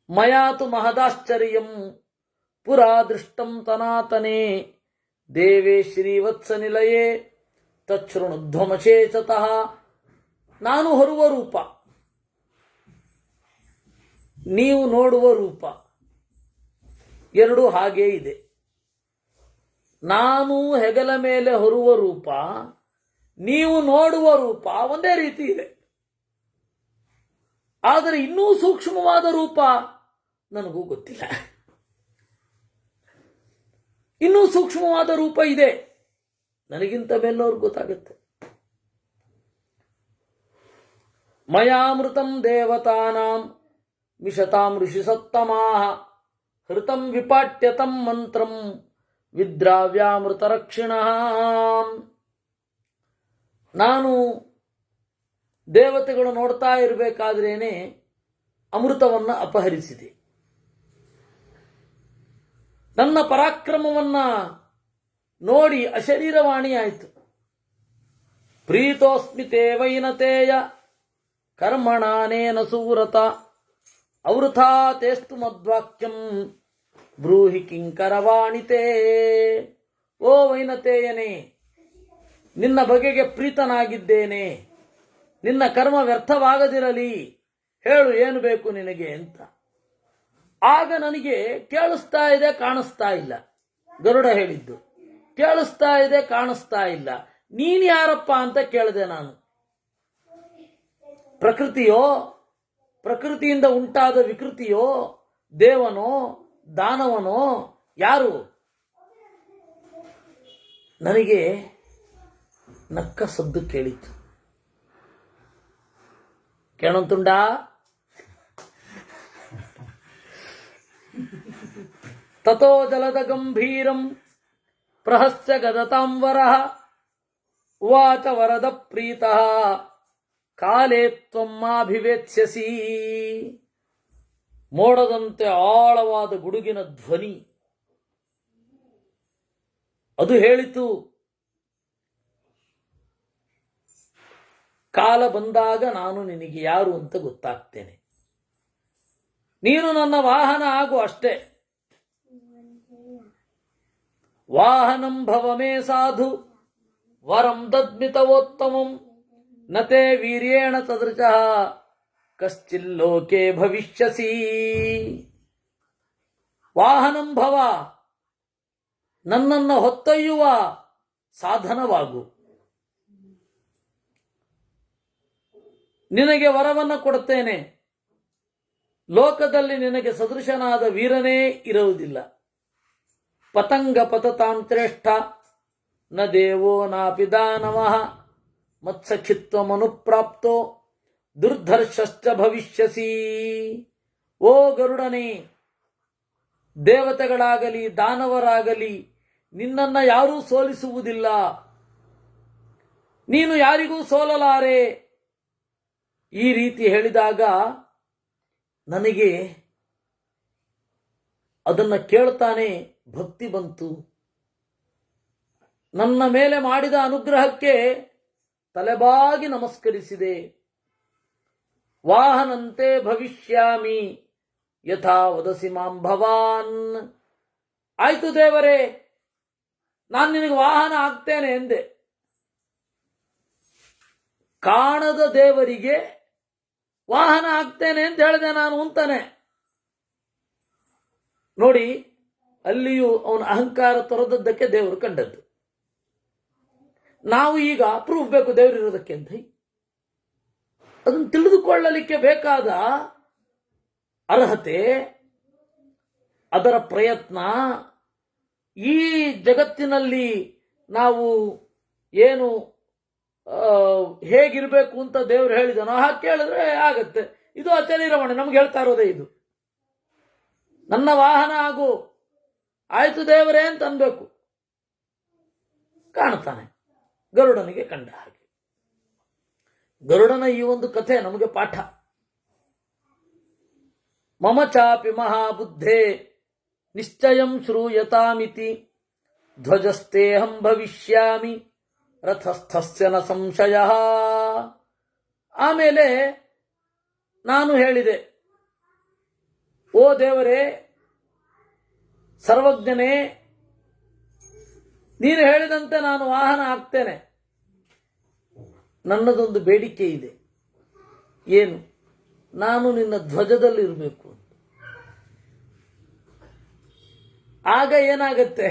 [SPEAKER 1] ಮಯಾತು ಮಹದಾಶ್ಚರ್ಯಂ ಪುರಾ ದೃಷ್ಟಂ ತನಾತನೇ ದೇವೇ ಶ್ರೀವತ್ಸ ನಿಲಯೇ ತಚ್ಛೃಣುಧ್ವಮಶೇಷತಃ. ನಾನು ಹೊರುವ ರೂಪ, ನೀವು ನೋಡುವ ರೂಪ ಎರಡು ಹಾಗೇ ಇದೆ. ನಾನು ಹೆಗಲ ಮೇಲೆ ಹೊರುವ ರೂಪ, ನೀವು ನೋಡುವ ರೂಪ ಒಂದೇ ರೀತಿ ಇದೆ. ಆದರೆ ಇನ್ನೂ ಸೂಕ್ಷ್ಮವಾದ ರೂಪ ನನಗೂ ಗೊತ್ತಿಲ್ಲ. ಇನ್ನೂ ಸೂಕ್ಷ್ಮವಾದ ರೂಪ ಇದೆ, ನನಗಿಂತ ಮೇಲವ್ರಿಗೆ ಗೊತ್ತಾಗುತ್ತೆ. ಮಯಾಮೃತಂ ದೇವತಾನಾಂ ಮಿಷತಾಂ ಋಷಿ ಸತ್ತಮಾಹ ಹೃತಂ ವಿಪಾಟ್ಯತಂ ಮಂತ್ರಂ ವಿದ್ರಾವ್ಯಾಮೃತ ರಕ್ಷಿಣಃ. ನಾನು ದೇವತೆಗಳು ನೋಡ್ತಾ ಇರಬೇಕಾದ್ರೇನೆ ಅಮೃತವನ್ನು ಅಪಹರಿಸಿದೆ. ನನ್ನ ಪರಾಕ್ರಮವನ್ನ ನೋಡಿ ಅಶರೀರವಾಣಿ ಆಯಿತು. ಪ್ರೀತೋಸ್ಮಿ ತೇ ವೈನತೇಯ ಕರ್ಮಣಾನೇನ ಸೂರತ ಅವೃಥಾ ತೇಸ್ತು ಮದ್ವಾಕ್ಯಂ ಬ್ರೂಹಿ ಕಿಂಕರವಾಣಿತೇ. ಓ ವೈನತೇಯನೇ, ನಿನ್ನ ಬಗೆಗೆ ಪ್ರೀತನಾಗಿದ್ದೇನೆ, ನಿನ್ನ ಕರ್ಮ ವ್ಯರ್ಥವಾಗದಿರಲಿ, ಹೇಳು ಏನು ಬೇಕು ನಿನಗೆ ಅಂತ. ಆಗ ನನಗೆ ಕೇಳಿಸ್ತಾ ಇದೆ, ಕಾಣಿಸ್ತಾ ಇಲ್ಲ. ಗರುಡ ಹೇಳಿದ್ದು ಕೇಳಿಸ್ತಾ ಇದೆ, ಕಾಣಿಸ್ತಾ ಇಲ್ಲ. ನೀನು ಯಾರಪ್ಪ ಅಂತ ಕೇಳಿದೆ ನಾನು. ಪ್ರಕೃತಿಯೋ, ಪ್ರಕೃತಿಯಿಂದ ಉಂಟಾದ ವಿಕೃತಿಯೋ, ದೇವನೋ, ದಾನವನೋ, ಯಾರು? ನನಗೆ ನಕ್ಕ ಸದ್ದು ಕೇಳಿತು. ಕೇಳಂತುಂಡ? ತಥೋ ಜಲದ ಗಂಭೀರಂ ಪ್ರಹಸ್ಯ ಗದತಾಂವರಃ ಉವಾಚ ವರದ ಪ್ರೀತಃ ಕಾಲೇ ತ್ವಂ ಮಾಭಿವೇತ್ಸ್ಯಸಿ. ಮೋಡದಂತೆ ಆಳವಾದ ಗುಡುಗಿನ ಧ್ವನಿ ಅದು ಹೇಳಿತು, ಕಾಲ ಬಂದಾಗ ನಾನು ನಿನಗೆ ಯಾರು ಅಂತ ಗೊತ್ತಾಗ್ತೇನೆ. ನೀನು ನನ್ನ ವಾಹನ ಆಗು ಅಷ್ಟೇ. ವಾಹನಂ ಭವ ಮೇ ಸಾಧು ವರಂ ದದ್ಮಿತವೋತ್ತಮಂ ನತೆ ವೀರ್ಯೇಣ ತದೃಚಃ ಕಶ್ಚಿಲ್ಲೋಕೆ ಭವಿಷ್ಯಸಿ. ವಾಹನಂ ಭವ, ನನ್ನನ್ನು ಹೊತ್ತೊಯ್ಯುವ ಸಾಧನವಾಗು. ನಿನಗೆ ವರವನ್ನು ಕೊಡುತ್ತೇನೆ. ಲೋಕದಲ್ಲಿ ನಿನಗೆ ಸದೃಶನಾದ ವೀರನೇ ಇರುವುದಿಲ್ಲ. ಪತಂಗ ಪತತಾಂ ಶ್ರೇಷ್ಠ ನ ದೇವೋ ನಾಪಿ ದಾನವಃ ಮತ್ಸಖಿತ್ವಮನುಪ್ರಾಪ್ತೋ ದುರ್ಧರ್ಷಶ್ಚ ಭವಿಷ್ಯಸಿ. ಓ ಗರುಡನೇ, ದೇವತೆಗಳಾಗಲಿ ದಾನವರಾಗಲಿ ನಿನ್ನನ್ನು ಯಾರೂ ಸೋಲಿಸುವುದಿಲ್ಲ. ನೀನು ಯಾರಿಗೂ ಸೋಲಲಾರೆ. ಈ ರೀತಿ ಹೇಳಿದಾಗ ನನಗೆ ಅದನ್ನು ಕೇಳ್ತಾನೆ ಭಕ್ತಿ ಬಂತು. ನನ್ನ ಮೇಲೆ ಮಾಡಿದ ಅನುಗ್ರಹಕ್ಕೆ ತಲೆಬಾಗಿ ನಮಸ್ಕರಿಸಿದೆ. ವಾಹನಂತೆ ಭವಿಷ್ಯಾಮಿ ಯಥಾ ವದಸಿ ಮಾಂ ಭವಾನ್. ಆಯ್ತು ದೇವರೇ, ನಾನು ನಿನಗೆ ವಾಹನ ಆಗ್ತೇನೆ ಎಂದೆ. ಕಾಣದ ದೇವರಿಗೆ ವಾಹನ ಆಗ್ತೇನೆ ಅಂತ ಹೇಳಿದೆ ನಾನು ಅಂತಾನೆ. ನೋಡಿ, ಅಲ್ಲಿಯೂ ಅವನ ಅಹಂಕಾರ ತೊರೆದದ್ದಕ್ಕೆ ದೇವರು ಕಂಡದ್ದು. ನಾವು ಈಗ ಪ್ರೂಫ್ ಬೇಕು ದೇವರಿರೋದಕ್ಕೆ ಅಂತ. ಅದನ್ನು ತಿಳಿದುಕೊಳ್ಳಲಿಕ್ಕೆ ಬೇಕಾದ ಅರ್ಹತೆ, ಅದರ ಪ್ರಯತ್ನ, ಈ ಜಗತ್ತಿನಲ್ಲಿ ನಾವು ಏನು ಹೇಗಿರಬೇಕು ಅಂತ ದೇವರು ಹೇಳಿದನೋ ಹಾಗೆ ಕೇಳಿದ್ರೆ ಆಗತ್ತೆ. ಇದು ಅಚಲಿರಮಣೆ ನಮ್ಗೆ ಹೇಳ್ತಾ ಇರೋದೇ ಇದು. ನನ್ನ ವಾಹನ ಆಗು, ಆಯ್ತು ದೇವರೇ ಅಂತ ಅನ್ಬೇಕು. ಕಾಣ್ತಾನೆ ಗರುಡನಿಗೆ ಕಂಡ ಹಾಗೆ. ಗರುಡನ ಈ ಒಂದು ಕಥೆ ನಮಗೆ ಪಾಠ. ಮಮ ಚಾಪಿ ಮಹಾಬುದ್ಧೇ ನಿಶ್ಚಯಂ ಶ್ರೂಯತಾಮಿತಿ ಧ್ವಜಸ್ತೇಹಂ ಭವಿಷ್ಯಾಮಿ ರಥಸ್ಥಸ್ಯ ನ ಸಂಶಯ. ಆಮೇಲೆ ನಾನು ಹೇಳಿದೆ, ಓ ದೇವರೇ, ಸರ್ವಜ್ಞನೇ, ನೀನು ಹೇಳಿದಂತೆ ನಾನು ವಾಹನ ಆಗ್ತೇನೆ. ನನ್ನದೊಂದು ಬೇಡಿಕೆ ಇದೆ. ಏನು? ನಾನು ನಿನ್ನ ಧ್ವಜದಲ್ಲಿ ಇರಬೇಕು ಅಂತ. ಆಗ ಏನಾಗತ್ತೆ,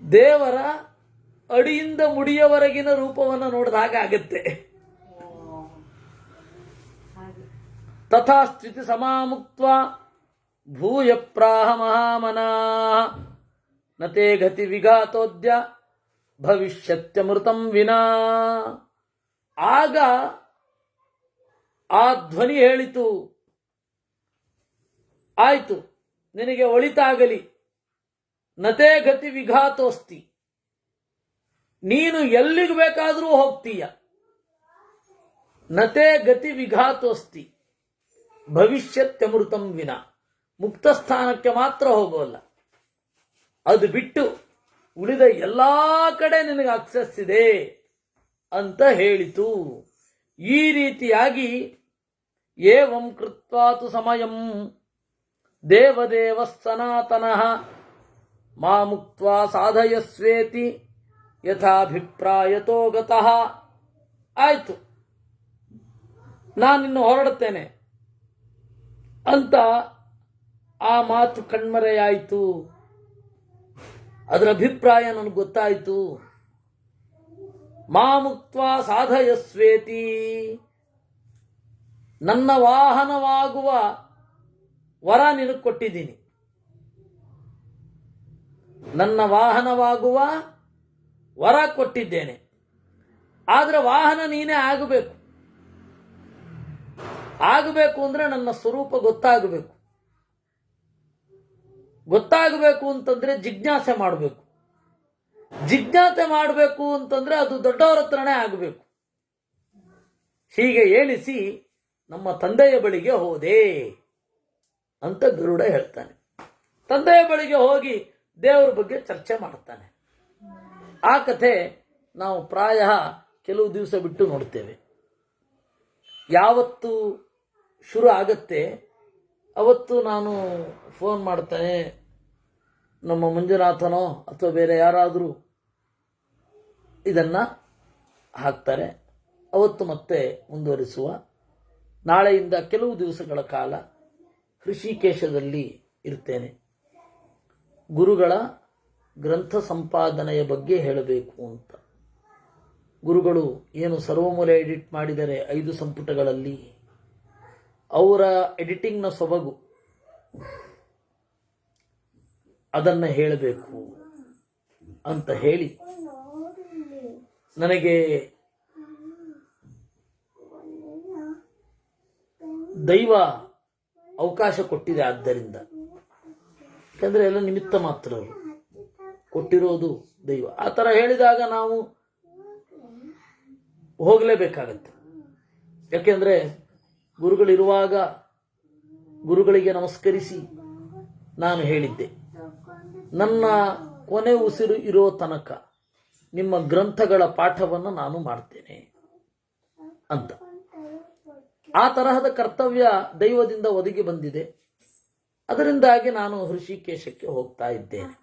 [SPEAKER 1] ದೇವರ ಅಡಿಯಿಂದ ಮುಡಿಯವರೆಗಿನ ರೂಪವನ್ನು ನೋಡಿದ ಹಾಗೆ ಆಗತ್ತೆ. ತಥಾ ಸ್ಥಿತಿ ಸಮಾಮುಕ್ತ ಭೂಯ ಪ್ರಾಹ ಮಹಾಮನಾ ನತೆ ಗತಿ ವಿಘಾತೋದ್ಯ ಭವಿಷ್ಯತ್ಯಮೃತಂ ವಿನಾ. ಆಗ ಆ ಧ್ವನಿ ಹೇಳಿತು, ಆಯ್ತು, ನಿನಗೆ ಒಳಿತಾಗಲಿ. ನತೆ ಗತಿ ವಿಘಾತೋಸ್ತಿ, ನೀನು ಎಲ್ಲಿಗೆ ಬೇಕಾದರೂ ಹೋಗ್ತೀಯ. ನತೆ ಗತಿ ವಿಘಾತೋಸ್ತಿ ಭವಿಷ್ಯತ್ಯಮೃತಂ ವಿನ. ಮುಕ್ತ ಸ್ಥಾನಕ್ಕೆ ಮಾತ್ರ ಹೋಗೋಲ್ಲ, ಅದು ಬಿಟ್ಟು ಉಳಿದ ಎಲ್ಲಾ ಕಡೆ ನಿನಗೆ ಅಕ್ಸೆಸ್ ಇದೆ ಅಂತ ಹೇಳಿತು. ಈ ರೀತಿಯಾಗಿ ಏವಂ ಕೃತ್ವಾತು ಸಮಯಂ ದೇವದೇವ ಸನಾತನಃ ಮಾಮುಕ್ತ್ವಾ ಸಾಧಯಸ್ವೇತಿ ಯಥಾಭಿಪ್ರಾಯತೋ ಗತಃ. ಆಯ್ತು, ನಾನಿನ್ನು ಹೊರಡುತ್ತೇನೆ ಅಂತ ಆ ಮಾತು ಕಣ್ಮರೆಯಾಯಿತು. ಅದರ ಅಭಿಪ್ರಾಯ ನನಗೆ ಗೊತ್ತಾಯಿತು. ಮಾಮುಕ್ತ್ವಾ ಸಾಧಯಸ್ವೇತಿ, ನನ್ನ ವಾಹನವಾಗುವ ವರ ನಿನಗೆ ಕೊಟ್ಟಿದ್ದೀನಿ. ನನ್ನ ವಾಹನವಾಗುವ ವರ ಕೊಟ್ಟಿದ್ದೇನೆ. ಆದರೆ ವಾಹನ ನೀನೇ ಆಗಬೇಕು. ಆಗಬೇಕು ಅಂದ್ರೆ ನನ್ನ ಸ್ವರೂಪ ಗೊತ್ತಾಗಬೇಕು. ಗೊತ್ತಾಗಬೇಕು ಅಂತಂದ್ರೆ ಜಿಜ್ಞಾಸೆ ಮಾಡಬೇಕು. ಜಿಜ್ಞಾಸೆ ಮಾಡಬೇಕು ಅಂತಂದ್ರೆ ಅದು ದೊಡ್ಡವರ ಹತ್ರನೇ ಆಗಬೇಕು. ಹೀಗೆ ಹೇಳಿಸಿ ನಮ್ಮ ತಂದೆಯ ಬಳಿಗೆ ಹೋದೆ ಅಂತ ಗರುಡ ಹೇಳ್ತಾನೆ. ತಂದೆಯ ಬಳಿಗೆ ಹೋಗಿ ದೇವರ ಬಗ್ಗೆ ಚರ್ಚೆ ಮಾಡುತ್ತಾನೆ. ಆ ಕಥೆ ನಾವು ಪ್ರಾಯ ಕೆಲವು ದಿವಸ ಬಿಟ್ಟು ನೋಡ್ತೇವೆ. ಯಾವತ್ತು ಶುರು ಆಗತ್ತೆ ಅವತ್ತು ನಾನು ಫೋನ್ ಮಾಡ್ತೇನೆ. ನಮ್ಮ ಮಂಜುನಾಥನೋ ಅಥವಾ ಬೇರೆ ಯಾರಾದರೂ ಇದನ್ನು ಹಾಕ್ತಾರೆ. ಅವತ್ತು ಮತ್ತೆ ಮುಂದುವರಿಸುವ. ನಾಳೆಯಿಂದ ಕೆಲವು ದಿವಸಗಳ ಕಾಲ ಹೃಷಿಕೇಶದಲ್ಲಿ ಇರ್ತೇನೆ. ಗುರುಗಳ ಗ್ರಂಥ ಸಂಪಾದನೆಯ ಬಗ್ಗೆ ಹೇಳಬೇಕು ಅಂತ. ಗುರುಗಳು ಏನು ಸರ್ವಮೂಲ ಎಡಿಟ್ ಮಾಡಿದರೆ 5 ಸಂಪುಟಗಳಲ್ಲಿ, ಅವರ ಎಡಿಟಿಂಗ್ನ ಸೊಬಗು ಅದನ್ನು ಹೇಳಬೇಕು ಅಂತ ಹೇಳಿ ನನಗೆ ದೈವ ಅವಕಾಶ ಕೊಟ್ಟಿದೆ. ಆದ್ದರಿಂದ ಯಾಕಂದರೆ ಎಲ್ಲ ನಿಮಿತ್ತ ಮಾತ್ರ ಕೊಟ್ಟಿರೋದು ದೈವ. ಆ ಥರ ಹೇಳಿದಾಗ ನಾವು ಹೋಗಲೇಬೇಕಾಗತ್ತೆ. ಯಾಕೆಂದರೆ ಗುರುಗಳಿರುವಾಗ ಗುರುಗಳಿಗೆ ನಮಸ್ಕರಿಸಿ ನಾನು ಹೇಳಿದ್ದೆ, ನನ್ನ ಕೊನೆ ಉಸಿರು ಇರೋ ತನಕ ನಿಮ್ಮ ಗ್ರಂಥಗಳ ಪಾಠವನ್ನು ನಾನು ಮಾಡ್ತೇನೆ ಅಂತ. ಆ ತರಹದ ಕರ್ತವ್ಯ ದೈವದಿಂದ ಒದಗಿ ಬಂದಿದೆ. ಅದರಿಂದಾಗಿ ನಾನು ಹೃಷಿಕೇಶಕ್ಕೆ ಹೋಗ್ತಾ ಇದ್ದೇನೆ.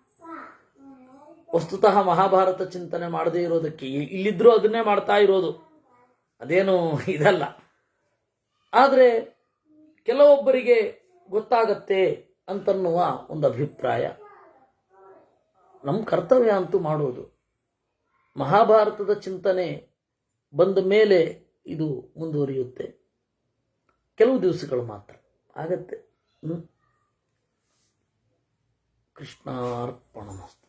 [SPEAKER 1] ವಸ್ತುತಃ ಮಹಾಭಾರತ ಚಿಂತನೆ ಮಾಡದೇ ಇರೋದಕ್ಕೆ ಇಲ್ಲಿದ್ರೂ ಅದನ್ನೇ ಮಾಡ್ತಾ ಇರೋದು, ಅದೇನು ಇದಲ್ಲ. ಆದರೆ ಕೆಲವೊಬ್ಬರಿಗೆ ಗೊತ್ತಾಗತ್ತೆ ಅಂತನ್ನುವ ಒಂದು ಅಭಿಪ್ರಾಯ. ನಮ್ಮ ಕರ್ತವ್ಯ ಅಂತೂ ಮಾಡೋದು. ಮಹಾಭಾರತದ ಚಿಂತನೆ ಬಂದ ಮೇಲೆ ಇದು ಮುಂದುವರಿಯುತ್ತೆ. ಕೆಲವು ದಿವಸಗಳು ಮಾತ್ರ ಆಗತ್ತೆ. ಕೃಷ್ಣಾರ್ಪಣಮಸ್ತು.